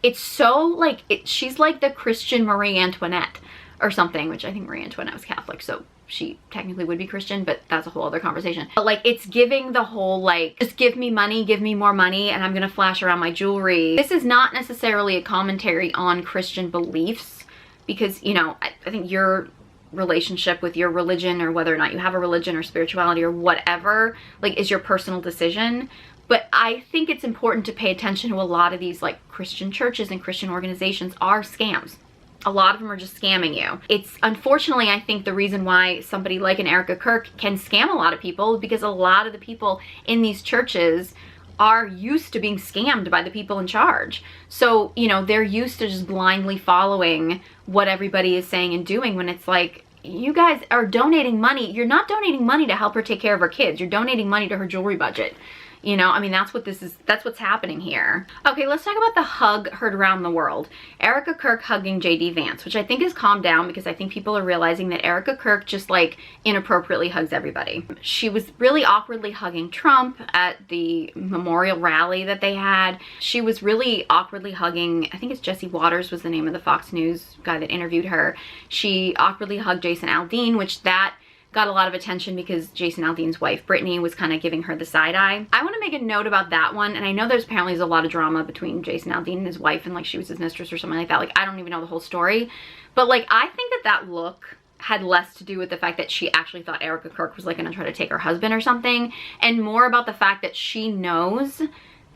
it's so like, she's like the Christian Marie Antoinette or something, which I think Marie Antoinette was Catholic, so she technically would be Christian, but that's a whole other conversation. But like, it's giving the whole like, just give me money, give me more money, and I'm gonna flash around my jewelry. This is not necessarily a commentary on Christian beliefs, because, you know, I think your relationship with your religion, or whether or not you have a religion or spirituality or whatever, like, is your personal decision. But I think it's important to pay attention to a lot of these like Christian churches and Christian organizations are scams. a lot of them are just scamming you. It's unfortunately, I think, the reason why somebody like an Erika Kirk can scam a lot of people, because a lot of the people in these churches are used to being scammed by the people in charge. So, you know, they're used to just blindly following what everybody is saying and doing, when it's like, you guys are donating money. You're not donating money to help her take care of her kids. You're donating money to her jewelry budget. You know, I mean, that's what's happening here. Okay, let's talk about the hug heard around the world. Erika Kirk hugging JD Vance, which I think has calmed down, because I think people are realizing that Erika Kirk just like inappropriately hugs everybody. She was really awkwardly hugging Trump at the memorial rally that they had. She was really awkwardly hugging, I think it's Jesse Waters was the name of the Fox News guy that interviewed her. She awkwardly hugged Jason Aldean, which that got a lot of attention because Jason Aldean's wife, Brittany, was kind of giving her the side eye. I want to make a note about that one, and I know there's apparently a lot of drama between Jason Aldean and his wife, and like she was his mistress or something like that. Like, I don't even know the whole story, but like, I think that look had less to do with the fact that she actually thought Erika Kirk was like gonna try to take her husband or something, and more about the fact that she knows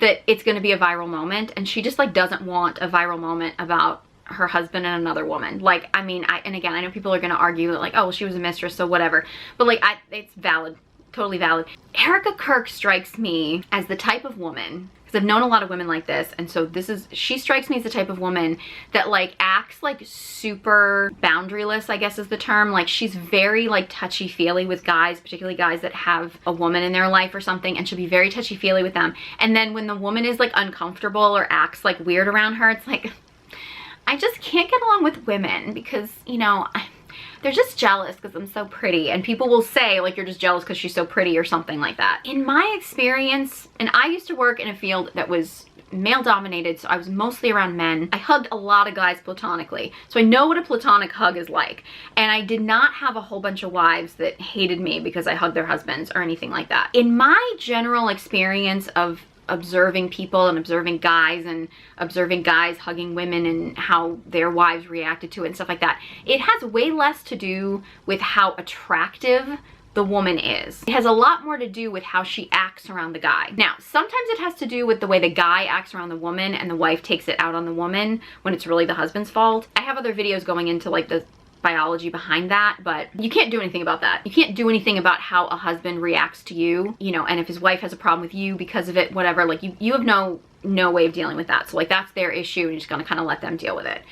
that it's gonna be a viral moment, and she just like doesn't want a viral moment about her husband and another woman. Like, I mean, and again, I know people are gonna argue that like, oh, well, she was a mistress, so whatever. But like, it's valid, totally valid. Erika Kirk strikes me as the type of woman, because I've known a lot of women like this, and so she strikes me as the type of woman that like acts like super boundaryless, I guess is the term. Like, she's very like touchy-feely with guys, particularly guys that have a woman in their life or something, and she'll be very touchy-feely with them. And then when the woman is like uncomfortable or acts like weird around her, it's like, I just can't get along with women, because, you know, they're just jealous because I'm so pretty, and people will say like, you're just jealous because she's so pretty or something like that. In my experience, and I used to work in a field that was male dominated, so I was mostly around men. I hugged a lot of guys platonically, so I know what a platonic hug is like, and I did not have a whole bunch of wives that hated me because I hugged their husbands or anything like that. In my general experience of observing people and observing guys hugging women and how their wives reacted to it and stuff like that, it has way less to do with how attractive the woman is. It has a lot more to do with how she acts around the guy. Now, sometimes it has to do with the way the guy acts around the woman and the wife takes it out on the woman when it's really the husband's fault. I have other videos going into like the biology behind that, but you can't do anything about that. You can't do anything about how a husband reacts to you, you know, and if his wife has a problem with you because of it, whatever, like you have no way of dealing with that. So like, that's their issue, and you're just gonna kind of let them deal with it.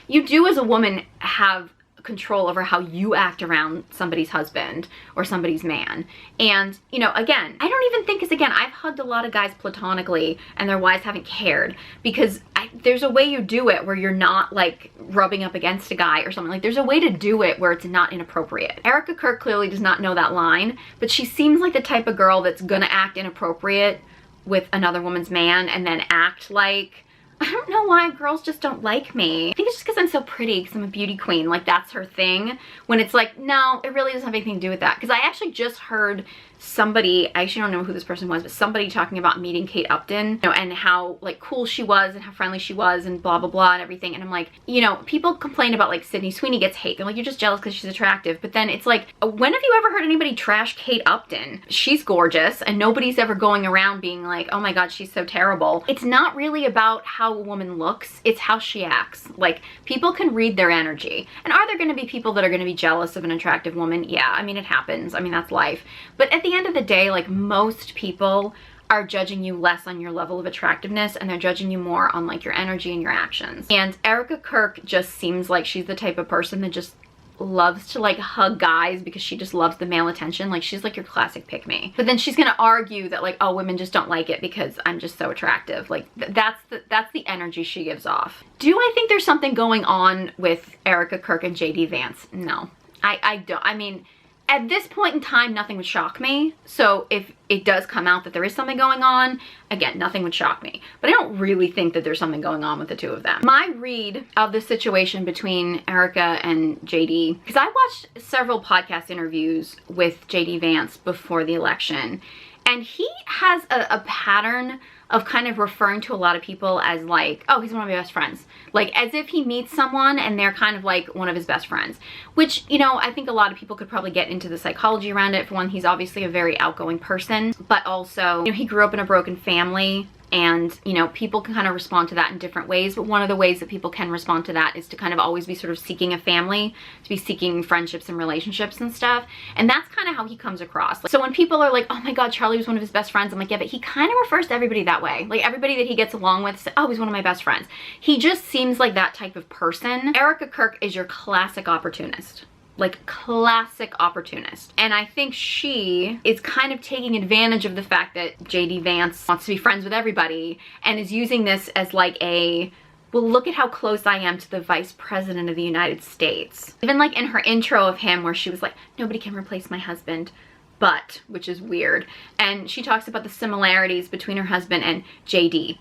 You do as a woman have control over how you act around somebody's husband or somebody's man. And, you know, again, I don't even think, because again, I've hugged a lot of guys platonically and their wives haven't cared, because there's a way you do it where you're not like rubbing up against a guy or something. Like, there's a way to do it where it's not inappropriate. Erika Kirk clearly does not know that line, but she seems like the type of girl that's gonna act inappropriate with another woman's man and then act like, I don't know why girls just don't like me. I think it's just because I'm so pretty, because I'm a beauty queen. Like, that's her thing. When it's like, no, it really doesn't have anything to do with that. Because I actually just heard somebody, I actually don't know who this person was, but somebody talking about meeting Kate Upton, you know, and how like cool she was and how friendly she was and blah, blah, blah and everything. And I'm like, you know, people complain about like Sydney Sweeney gets hate. They're like, you're just jealous because she's attractive. But then it's like, when have you ever heard anybody trash Kate Upton? She's gorgeous, and nobody's ever going around being like, oh my God, she's so terrible. It's not really about how a woman looks, it's how she acts. Like, people can read their energy. And are there going to be people that are going to be jealous of an attractive woman? Yeah, I mean, it happens. I mean, that's life. But at the end of the day, like, most people are judging you less on your level of attractiveness, and they're judging you more on like your energy and your actions. And Erika Kirk just seems like she's the type of person that just loves to like hug guys because she just loves the male attention. Like, she's like your classic pick me. But then she's gonna argue that like, oh, women just don't like it because I'm just so attractive. Like, that's the energy she gives off. Do I think there's something going on with Erika Kirk and JD Vance? No, I don't. I mean, at this point in time, nothing would shock me. So if it does come out that there is something going on, again, nothing would shock me. But I don't really think that there's something going on with the two of them. My read of the situation between Erika and JD, because I watched several podcast interviews with JD Vance before the election, and he has a pattern of kind of referring to a lot of people as like, oh, he's one of my best friends. Like, as if he meets someone and they're kind of like one of his best friends. Which, you know, I think a lot of people could probably get into the psychology around it. For one, he's obviously a very outgoing person, but also, you know, he grew up in a broken family. And, you know, people can kind of respond to that in different ways, but one of the ways that people can respond to that is to kind of always be sort of seeking a family, to be seeking friendships and relationships and stuff. And that's kind of how he comes across. So when people are like, oh my God, Charlie was one of his best friends, I'm like, yeah, but he kind of refers to everybody that way. Like everybody that he gets along with, says, oh, he's one of my best friends. He just seems like that type of person. Erika Kirk is your classic opportunist. Like classic opportunist. And I think she is kind of taking advantage of the fact that JD Vance wants to be friends with everybody and is using this as like a, well, look at how close I am to the Vice President of the United States. Even like in her intro of him where she was like, nobody can replace my husband, but, which is weird. And she talks about the similarities between her husband and JD,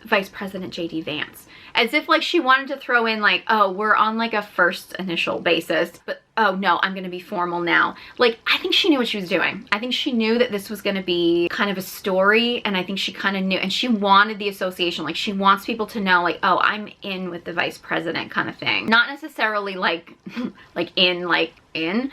Vice President JD Vance. As if like she wanted to throw in like, oh, we're on like a first initial basis, but oh no, I'm gonna be formal now. Like, I think she knew what she was doing. I think she knew that this was gonna be kind of a story, and I think she kind of knew, and she wanted the association. Like, she wants people to know like, oh, I'm in with the vice president kind of thing. Not necessarily like, like in,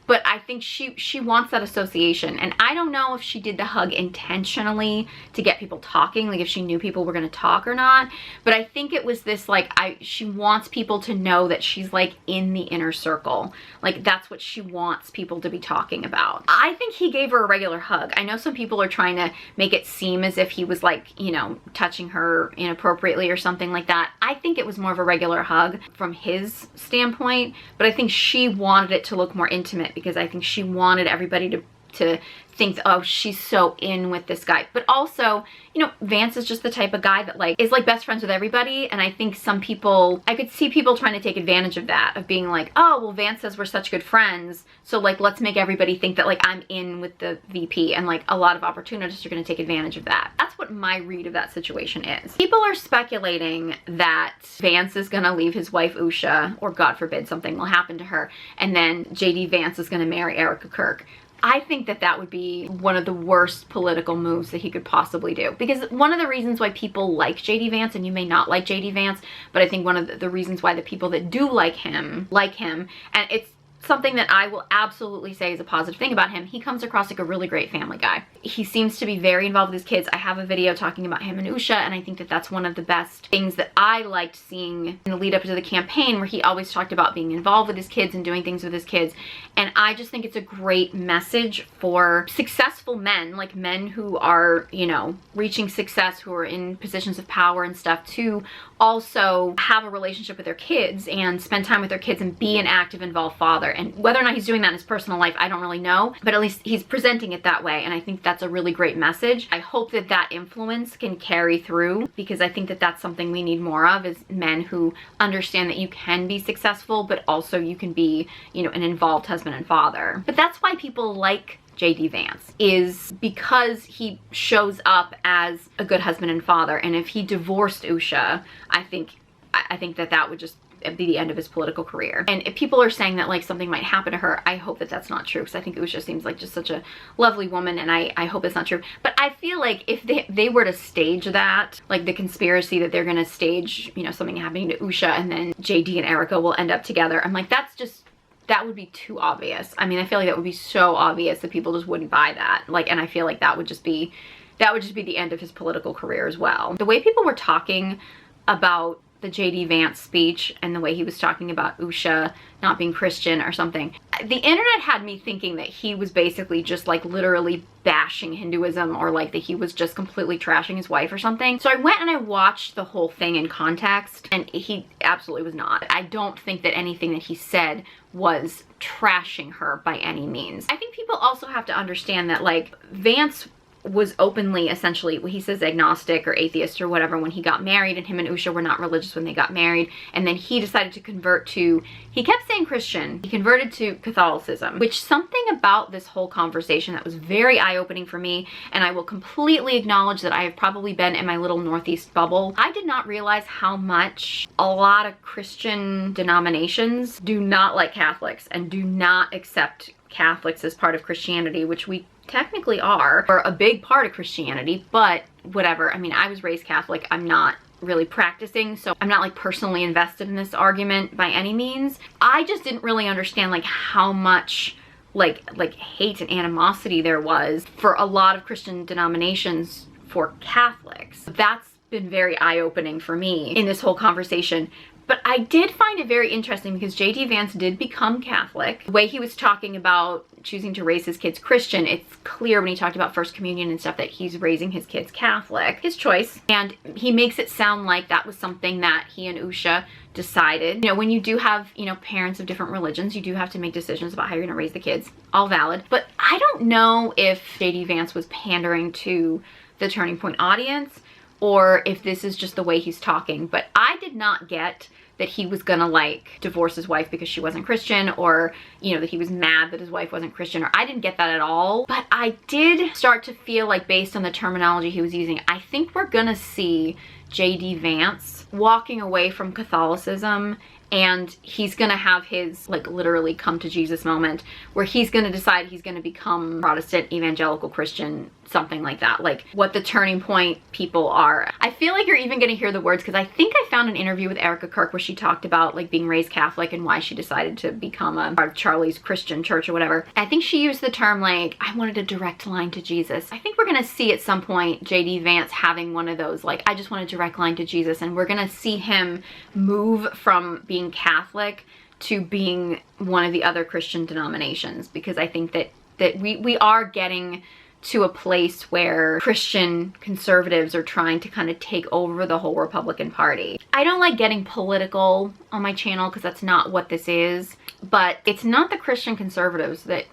but I think she wants that association. And I don't know if she did the hug intentionally to get people talking, like if she knew people were gonna talk or not, but I think it was this like, she wants people to know that she's like in the inner circle. Like that's what she wants people to be talking about. I think he gave her a regular hug. I know some people are trying to make it seem as if he was like, you know, touching her inappropriately or something like that. I think it was more of a regular hug from his standpoint, but I think she wanted it to look more intimate, because I think she wanted everybody to think, oh, she's so in with this guy. But also, you know, Vance is just the type of guy that like is like best friends with everybody. And I think some people, I could see people trying to take advantage of that, of being like, oh, well, Vance says we're such good friends, so like let's make everybody think that like I'm in with the VP, and like a lot of opportunists are going to take advantage of that. That's what my read of that situation is. People are speculating that Vance is going to leave his wife Usha, or God forbid something will happen to her, and then JD Vance is going to marry Erika Kirk. I think that that would be one of the worst political moves that he could possibly do. Because one of the reasons why people like JD Vance, and you may not like JD Vance, but I think one of the reasons why the people that do like him, and it's something that I will absolutely say is a positive thing about him, he comes across like a really great family guy. He seems to be very involved with his kids. I have a video talking about him and Usha, and I think that that's one of the best things that I liked seeing in the lead up to the campaign, where he always talked about being involved with his kids and doing things with his kids. And I just think it's a great message for successful men, like men who are, you know, reaching success, who are in positions of power and stuff, to also have a relationship with their kids and spend time with their kids and be an active, involved father. And whether or not he's doing that in his personal life, I don't really know, but at least he's presenting it that way. And I think that's a really great message. I hope that that influence can carry through, because I think that that's something we need more of, is men who understand that you can be successful, but also you can be, you know, an involved husband and father. But that's why people like JD Vance, is because he shows up as a good husband and father. And if he divorced Usha, I think that would just be the end of his political career. And if people are saying that like something might happen to her, I hope that that's not true, because I think Usha seems like just such a lovely woman, and I hope it's not true. But I feel like if they were to stage that, like the conspiracy that they're gonna stage, you know, something happening to Usha and then JD and Erika will end up together, I'm like, that would be too obvious. I mean, I feel like that would be so obvious that people just wouldn't buy that. Like, and I feel like that would just be the end of his political career as well. The way people were talking about the JD Vance speech and the way he was talking about Usha not being Christian or something, the internet had me thinking that he was basically just like literally bashing Hinduism, or like that he was just completely trashing his wife or something. So I went and I watched the whole thing in context, and he absolutely was not. I don't think that anything that he said was trashing her by any means. I think people also have to understand that like Vance was openly, essentially, he says agnostic or atheist or whatever when he got married, and him and Usha were not religious when they got married, and then he decided to convert to, he kept saying Christian, he converted to Catholicism, which something about this whole conversation that was very eye-opening for me, and I will completely acknowledge that I have probably been in my little Northeast bubble. I did not realize how much a lot of Christian denominations do not like Catholics and do not accept Catholics as part of Christianity, which we technically are, or a big part of Christianity, but whatever. I mean, I was raised Catholic. I'm not really practicing, so I'm not like personally invested in this argument by any means. I just didn't really understand like how much like hate and animosity there was for a lot of Christian denominations for Catholics. That's been very eye-opening for me in this whole conversation. But I did find it very interesting because JD Vance did become Catholic. The way he was talking about choosing to raise his kids Christian, it's clear when he talked about First Communion and stuff that he's raising his kids Catholic. His choice. And he makes it sound like that was something that he and Usha decided. You know, when you do have, you know, parents of different religions, you do have to make decisions about how you're gonna raise the kids. All valid. But I don't know if JD Vance was pandering to the Turning Point audience or if this is just the way he's talking. But I did not get that he was gonna like divorce his wife because she wasn't Christian, or, you know, that he was mad that his wife wasn't Christian, or I didn't get that at all. But I did start to feel like, based on the terminology he was using, I think we're gonna see JD Vance walking away from Catholicism, and he's gonna have his like literally come to Jesus moment where he's gonna decide he's gonna become Protestant, evangelical Christian, something like that, like what the Turning Point people are. I feel like you're even gonna hear the words, because I think I found an interview with Erika Kirk where she talked about like being raised Catholic and why she decided to become a part of Charlie's Christian church or whatever. I think she used the term like, I wanted a direct line to Jesus. I think we're gonna see at some point JD Vance having one of those like, I just want a direct line to Jesus, and we're gonna see him move from being Catholic to being one of the other Christian denominations, because I think that we are getting to a place where Christian conservatives are trying to kind of take over the whole Republican Party. I don't like getting political on my channel because that's not what this is, but it's not the Christian conservatives that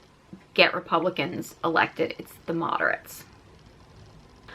get Republicans elected, it's the moderates.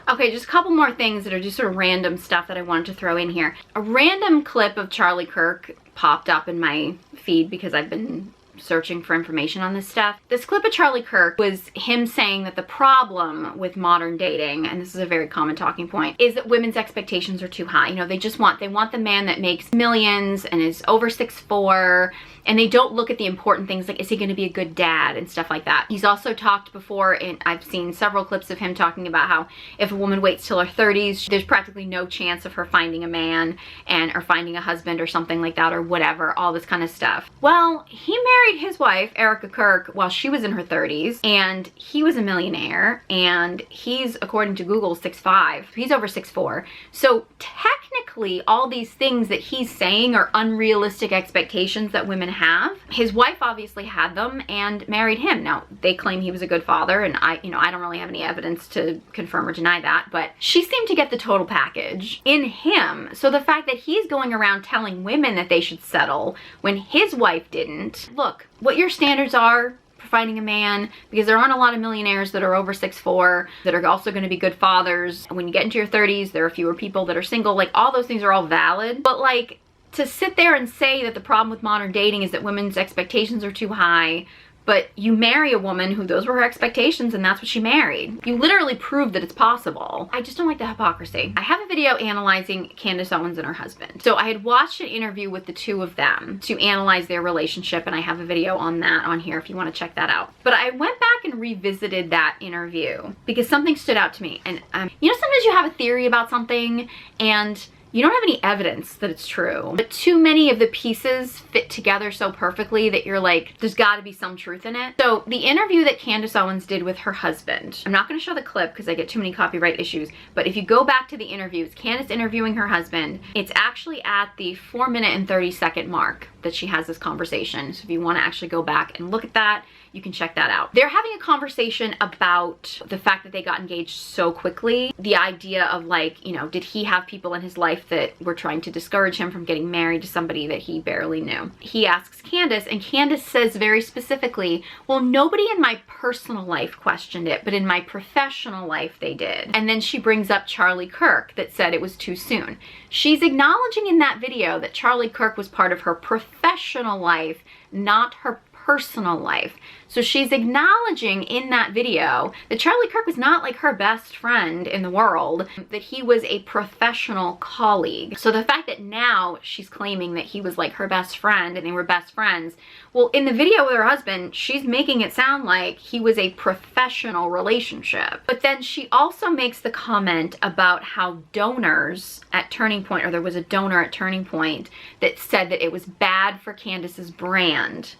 Okay, just a couple more things that are just sort of random stuff that I wanted to throw in here. A random clip of Charlie Kirk popped up in my feed because I've been searching for information on this stuff. This clip of Charlie Kirk was him saying that the problem with modern dating, and this is a very common talking point, is that women's expectations are too high. You know, they want the man that makes millions and is over 6'4", and they don't look at the important things like, is he going to be a good dad and stuff like that. He's also talked before, and I've seen several clips of him talking about how if a woman waits till her 30s, there's practically no chance of her finding a man or finding a husband or something like that, or whatever, all this kind of stuff. Well, he married his wife, Erika Kirk, while she was in her 30s, and he was a millionaire, and he's, according to Google, 6'5". He's over 6'4". So technically, all these things that he's saying are unrealistic expectations that women have. His wife obviously had them and married him. Now, they claim he was a good father, and I don't really have any evidence to confirm or deny that, but she seemed to get the total package in him. So the fact that he's going around telling women that they should settle when his wife didn't, look, what your standards are for finding a man, because there aren't a lot of millionaires that are over 6'4", that are also going to be good fathers. When you get into your 30s, there are fewer people that are single. Like, all those things are all valid, but like, to sit there and say that the problem with modern dating is that women's expectations are too high, but you marry a woman who those were her expectations and that's what she married. You literally proved that it's possible. I just don't like the hypocrisy. I have a video analyzing Candace Owens and her husband. So I had watched an interview with the two of them to analyze their relationship, and I have a video on that on here if you want to check that out. But I went back and revisited that interview because something stood out to me. And you know, sometimes you have a theory about something and you don't have any evidence that it's true, but too many of the pieces fit together so perfectly that you're like, there's got to be some truth in it. So the interview that Candace Owens did with her husband, I'm not going to show the clip because I get too many copyright issues, but if you go back to the interview, it's Candace interviewing her husband. It's actually at the 4-minute and 30-second mark that she has this conversation. So if you want to actually go back and look at that, you can check that out. They're having a conversation about the fact that they got engaged so quickly. The idea of like, you know, did he have people in his life that were trying to discourage him from getting married to somebody that he barely knew? He asks Candace, and Candace says very specifically, well, nobody in my personal life questioned it, but in my professional life they did. And then she brings up Charlie Kirk that said it was too soon. She's acknowledging in that video that Charlie Kirk was part of her professional life, not her personal life. So she's acknowledging in that video that Charlie Kirk was not like her best friend in the world, that he was a professional colleague. So the fact that now she's claiming that he was like her best friend and they were best friends, well, in the video with her husband, she's making it sound like he was a professional relationship. But then she also makes the comment about how donors at Turning Point, or there was a donor at Turning Point that said that it was bad for Candace's brand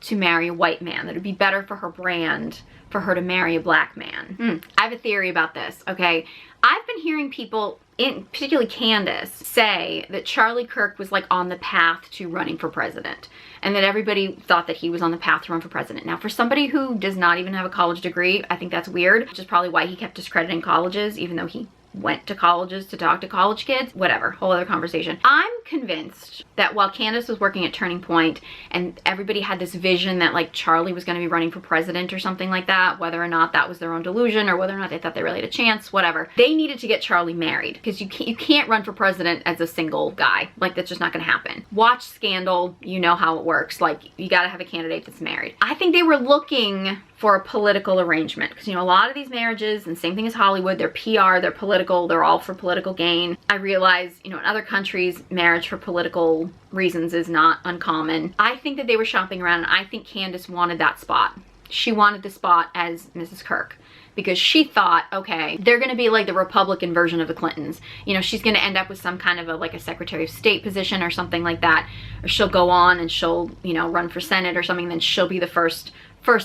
to marry a white man, that it would be better for her brand for her to marry a black man. I have a theory about this, okay? I've been hearing people, particularly Candace, say that Charlie Kirk was like on the path to running for president, and that everybody thought that he was on the path to run for president. Now, for somebody who does not even have a college degree, I think that's weird, which is probably why he kept discrediting colleges, even though he went to colleges to talk to college kids. Whatever, whole other conversation. I'm convinced that while Candace was working at Turning Point and everybody had this vision that like Charlie was going to be running for president or something like that, whether or not that was their own delusion or whether or not they thought they really had a chance, whatever, they needed to get Charlie married, because you can't run for president as a single guy. Like, that's just not going to happen. Watch Scandal, you know how it works. Like, you got to have a candidate that's married. I think they were looking for a political arrangement, because, you know, a lot of these marriages, and same thing as Hollywood, they're PR, they're political, they're all for political gain. I realize, you know, in other countries, marriage for political reasons is not uncommon. I think that they were shopping around, and I think Candace wanted that spot. She wanted the spot as Mrs. Kirk, because she thought, okay, they're gonna be like the Republican version of the Clintons. You know, she's gonna end up with some kind of like a Secretary of State position or something like that, or she'll go on and she'll, you know, run for Senate or something, then she'll be the first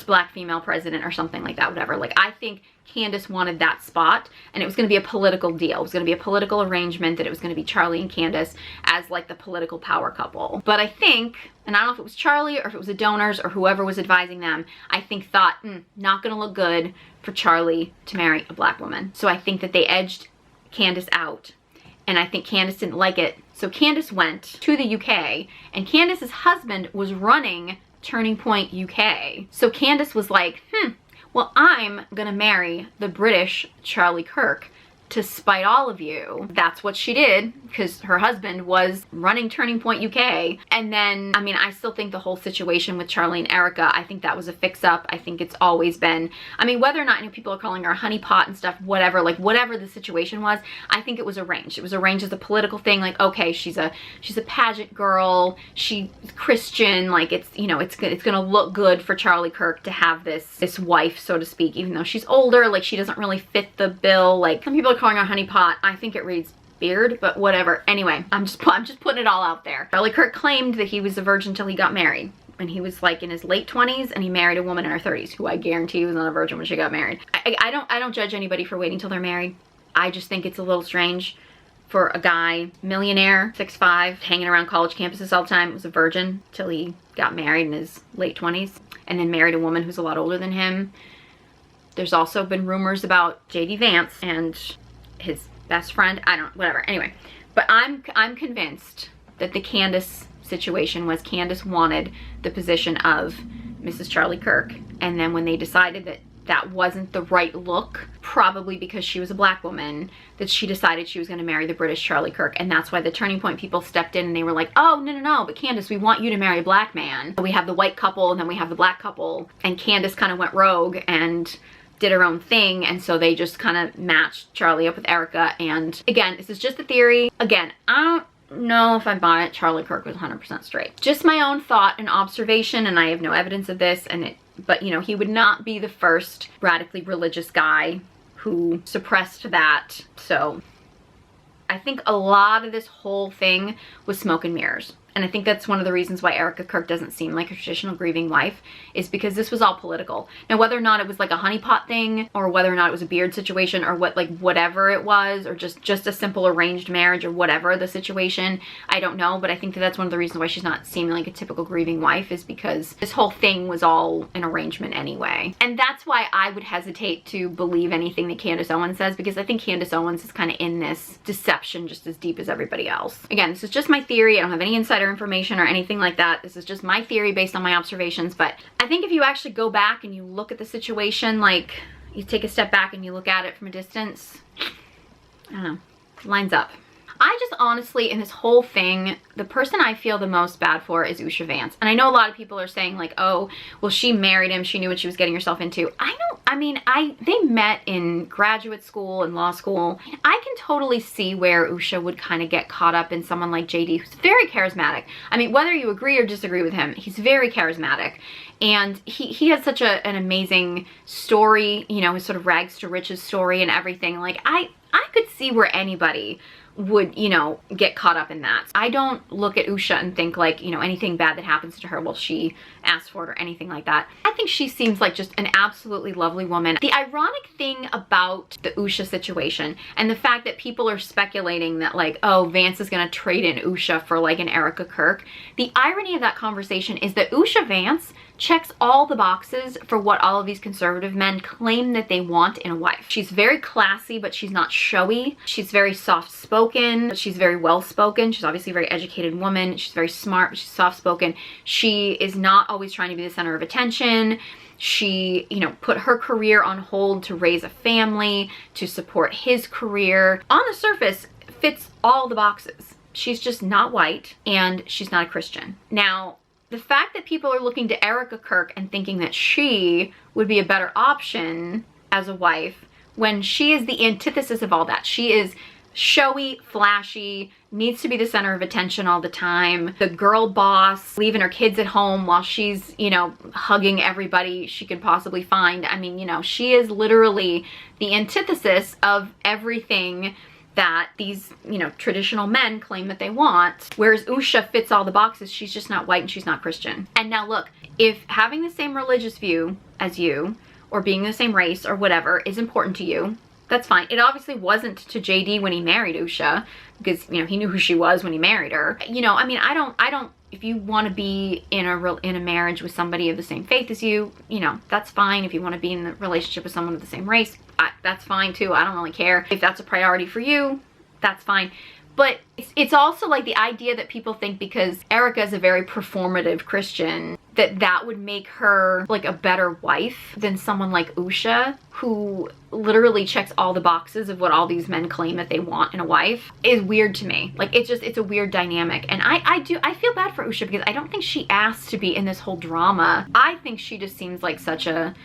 black female president or something like that, whatever. Like, I think Candace wanted that spot, and it was going to be a political deal. It was going to be a political arrangement, that it was going to be Charlie and Candace as like the political power couple. But I think, and I don't know if it was Charlie or if it was the donors or whoever was advising them, I think thought, not going to look good for Charlie to marry a black woman. So I think that they edged Candace out, and I think Candace didn't like it. So Candace went to the UK, and Candace's husband was running Turning Point UK. So Candace was like, well, I'm gonna marry the British Charlie Kirk to spite all of you. That's what she did, because her husband was running Turning Point UK. And then, I mean, I still think the whole situation with Charlie and Erika, I think that was a fix-up. I think it's always been, I mean, whether or not, you know, people are calling her a honeypot and stuff, whatever, like whatever the situation was, I think it was arranged. It was arranged as a political thing, like, okay, she's a pageant girl, she's Christian, like, it's, you know, it's gonna look good for Charlie Kirk to have this wife, so to speak, even though she's older, like, she doesn't really fit the bill. Like, some people are calling her honeypot. I think it reads beard, but whatever. Anyway, I'm just putting it all out there. Charlie Kirk claimed that he was a virgin till he got married, and he was like in his late 20s, and he married a woman in her 30s who I guarantee was not a virgin when she got married. I don't judge anybody for waiting till they're married. I just think it's a little strange for a guy, millionaire, 6'5", hanging around college campuses all the time, was a virgin till he got married in his late 20s, and then married a woman who's a lot older than him. There's also been rumors about JD Vance and his best friend, whatever, anyway. But I'm convinced that the Candace situation was Candace wanted the position of Mrs. Charlie Kirk, and then when they decided that that wasn't the right look, probably because she was a black woman, that she decided she was going to marry the British Charlie Kirk. And that's why the Turning Point people stepped in, and they were like, oh, no, but Candace, we want you to marry a black man. So we have the white couple, and then we have the black couple, and Candace kind of went rogue and did her own thing, and so they just kind of matched Charlie up with Erika. And again, this is just a theory. Again, I don't know if I buy it. Charlie Kirk was 100% straight. Just my own thought and observation, and I have no evidence of this, but you know, he would not be the first radically religious guy who suppressed that. So I think a lot of this whole thing was smoke and mirrors. And I think that's one of the reasons why Erika Kirk doesn't seem like a traditional grieving wife, is because this was all political. Now, whether or not it was like a honeypot thing, or whether or not it was a beard situation, or whatever it was, or just a simple arranged marriage, or whatever the situation, I don't know. But I think that that's one of the reasons why she's not seeming like a typical grieving wife, is because this whole thing was all an arrangement anyway. And that's why I would hesitate to believe anything that Candace Owens says, because I think Candace Owens is kind of in this deception just as deep as everybody else. Again, this is just my theory. I don't have any insider information or anything like that. This is just my theory based on my observations. But I think if you actually go back and you look at the situation, like you take a step back and you look at it from a distance, I don't know, lines up. I just honestly, in this whole thing, the person I feel the most bad for is Usha Vance. And I know a lot of people are saying like, oh, well, she married him, she knew what she was getting herself into. They met in graduate school and law school. I can totally see where Usha would kind of get caught up in someone like JD, who's very charismatic. I mean, whether you agree or disagree with him, he's very charismatic. And he has such an amazing story, you know, his sort of rags to riches story and everything. Like, I could see where anybody would, you know, get caught up in that. I don't look at Usha and think like, you know, anything bad that happens to her, well, she asked for it or anything like that. I think she seems like just an absolutely lovely woman. The ironic thing about the Usha situation and the fact that people are speculating that like, oh, Vance is gonna trade in Usha for like an Erika Kirk. The irony of that conversation is that Usha Vance checks all the boxes for what all of these conservative men claim that they want in a wife. She's very classy, but she's not showy. She's very soft-spoken, but she's very well-spoken. She's obviously a very educated woman. She's very smart, but she's soft-spoken. She is not always trying to be the center of attention. She, you know, put her career on hold to raise a family, to support his career. On the surface, fits all the boxes. She's just not white, and she's not a Christian. Now, the fact that people are looking to Erika Kirk and thinking that she would be a better option as a wife when she is the antithesis of all that. She is showy, flashy, needs to be the center of attention all the time, the girl boss, leaving her kids at home while she's, you know, hugging everybody she could possibly find. I mean, you know, she is literally the antithesis of everything that these, you know, traditional men claim that they want. Whereas Usha fits all the boxes. She's just not white and she's not Christian. And now look, if having the same religious view as you, or being the same race or whatever is important to you, that's fine. It obviously wasn't to JD when he married Usha, because, you know, he knew who she was when he married her. You know, I mean, I don't, if you want to be in a marriage with somebody of the same faith as you, you know, that's fine. If you want to be in a relationship with someone of the same race, that's fine too. I don't really care. If that's a priority for you, that's fine. But it's also like the idea that people think because Erika is a very performative Christian, that would make her like a better wife than someone like Usha, who literally checks all the boxes of what all these men claim that they want in a wife, is weird to me. Like, it's a weird dynamic. And I feel bad for Usha because I don't think she asked to be in this whole drama. I think she just seems like such a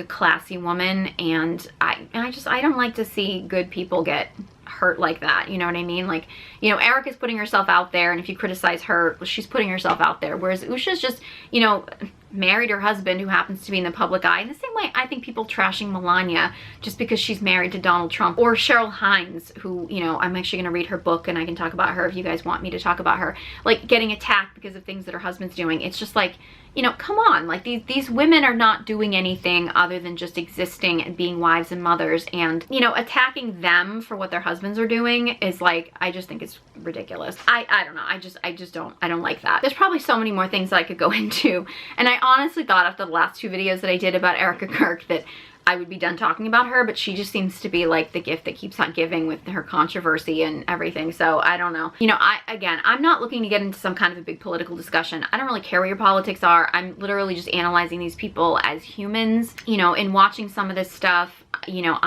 classy woman, and I don't like to see good people get hurt like that, you know what I mean? Like, you know, Erika's putting herself out there, and if you criticize her, she's putting herself out there, whereas Usha's just, you know, married her husband who happens to be in the public eye. In the same way, I think people trashing Melania just because she's married to Donald Trump, or Cheryl Hines, who, you know, I'm actually going to read her book and I can talk about her if you guys want me to talk about her, like getting attacked because of things that her husband's doing. It's just like, you know, come on, like these women are not doing anything other than just existing and being wives and mothers, and, you know, attacking them for what their husbands are doing is like, I just think it's ridiculous. I don't know, I don't like that. There's probably so many more things that I could go into, and I honestly thought after the last two videos that I did about Erika Kirk that I would be done talking about her, but she just seems to be like the gift that keeps on giving with her controversy and everything. So I don't know. You know, I'm not looking to get into some kind of a big political discussion. I don't really care what your politics are. I'm literally just analyzing these people as humans. You know, in watching some of this stuff, you know,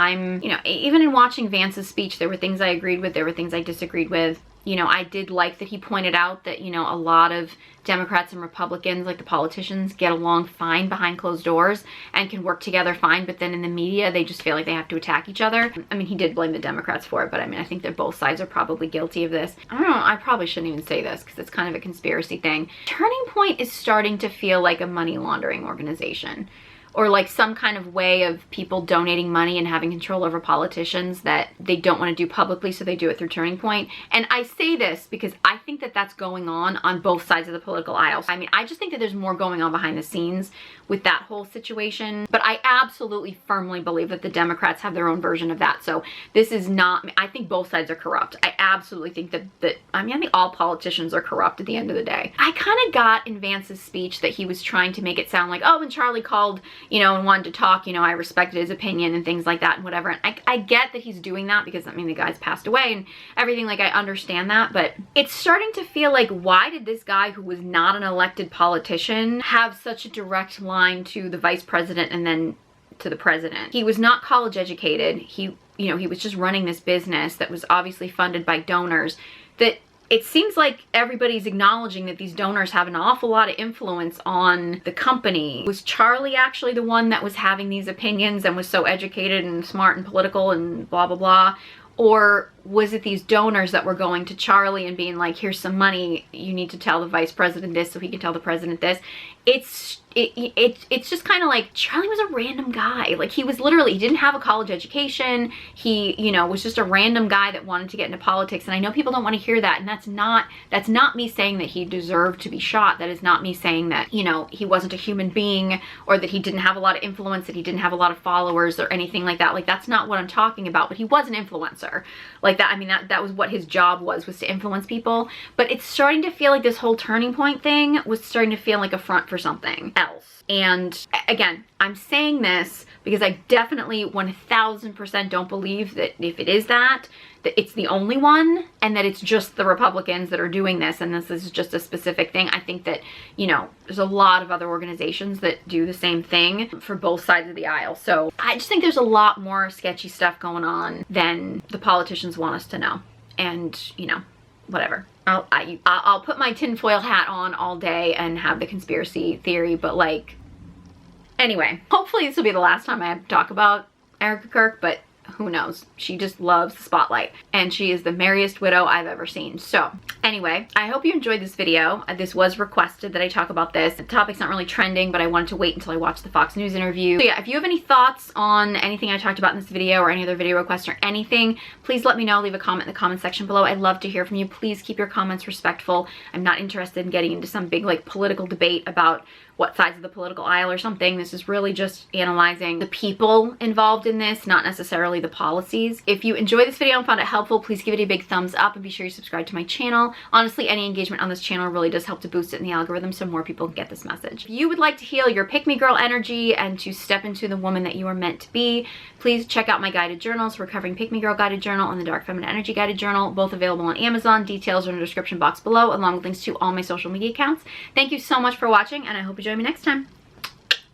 even in watching Vance's speech, there were things I agreed with, there were things I disagreed with. You know, I did like that he pointed out that, you know, a lot of Democrats and Republicans, like the politicians, get along fine behind closed doors and can work together fine, but then in the media, they just feel like they have to attack each other. I mean, he did blame the Democrats for it, but I mean, I think that both sides are probably guilty of this. I don't know, I probably shouldn't even say this because it's kind of a conspiracy thing. Turning Point is starting to feel like a money laundering organization, or like some kind of way of people donating money and having control over politicians that they don't want to do publicly, so they do it through Turning Point. And I say this because I think that that's going on both sides of the political aisle. I mean, I just think that there's more going on behind the scenes with that whole situation. But I absolutely firmly believe that the Democrats have their own version of that. So this is not, I think both sides are corrupt. I absolutely think that I mean, I think all politicians are corrupt at the end of the day. I kind of got in Vance's speech that he was trying to make it sound like, oh, when Charlie called, you know, and wanted to talk, you know, I respected his opinion and things like that and whatever. And I get that he's doing that because, I mean, the guy's passed away and everything, like, I understand that, but it's starting to feel like, why did this guy who was not an elected politician have such a direct line to the vice president and then to the president? He was not college educated. He, you know, he was just running this business that was obviously funded by donors that it seems like everybody's acknowledging that these donors have an awful lot of influence on the company. Was Charlie actually the one that was having these opinions and was so educated and smart and political and blah, blah, blah? Or was it these donors that were going to Charlie and being like, here's some money, you need to tell the vice president this so he can tell the president this? It's just kind of like, Charlie was a random guy. Like, he was literally, he didn't have a college education. He, you know, was just a random guy that wanted to get into politics. And I know people don't want to hear that. And that's not me saying that he deserved to be shot. That is not me saying that, you know, he wasn't a human being, or that he didn't have a lot of influence, that he didn't have a lot of followers or anything like that. Like, that's not what I'm talking about. But he was an influencer. Like that, I mean, that was what his job was to influence people. But it's starting to feel like this whole turning point thing was starting to feel like a front for something else. And again, I'm saying this because I definitely 1000% don't believe that if it is that it's the only one, and that it's just the Republicans that are doing this, and this is just a specific thing. I think that, you know, there's a lot of other organizations that do the same thing for both sides of the aisle. So I just think there's a lot more sketchy stuff going on than the politicians want us to know. And, you know, whatever. I'll put my tinfoil hat on all day and have the conspiracy theory, but like, anyway, hopefully this will be the last time I talk about Erika Kirk, but who knows? She just loves the spotlight, and she is the merriest widow I've ever seen. So anyway, I hope you enjoyed this video. This was requested that I talk about this. The topic's not really trending, but I wanted to wait until I watched the Fox News interview. So yeah, if you have any thoughts on anything I talked about in this video, or any other video requests or anything, please let me know. Leave a comment in the comment section below. I'd love to hear from you. Please keep your comments respectful. I'm not interested in getting into some big like political debate about what sides of the political aisle or something. This is really just analyzing the people involved in this, not necessarily the policies. If you enjoyed this video and found it helpful, please give it a big thumbs up and be sure you subscribe to my channel. Honestly, any engagement on this channel really does help to boost it in the algorithm so more people can get this message. If you would like to heal your pick-me girl energy and to step into the woman that you are meant to be, please check out my guided journals, Recovering Pick-me Girl Guided Journal and the Dark Feminine Energy Guided Journal, both available on Amazon. Details are in the description box below, along with links to all my social media accounts. Thank you so much for watching, and I hope you join me next time.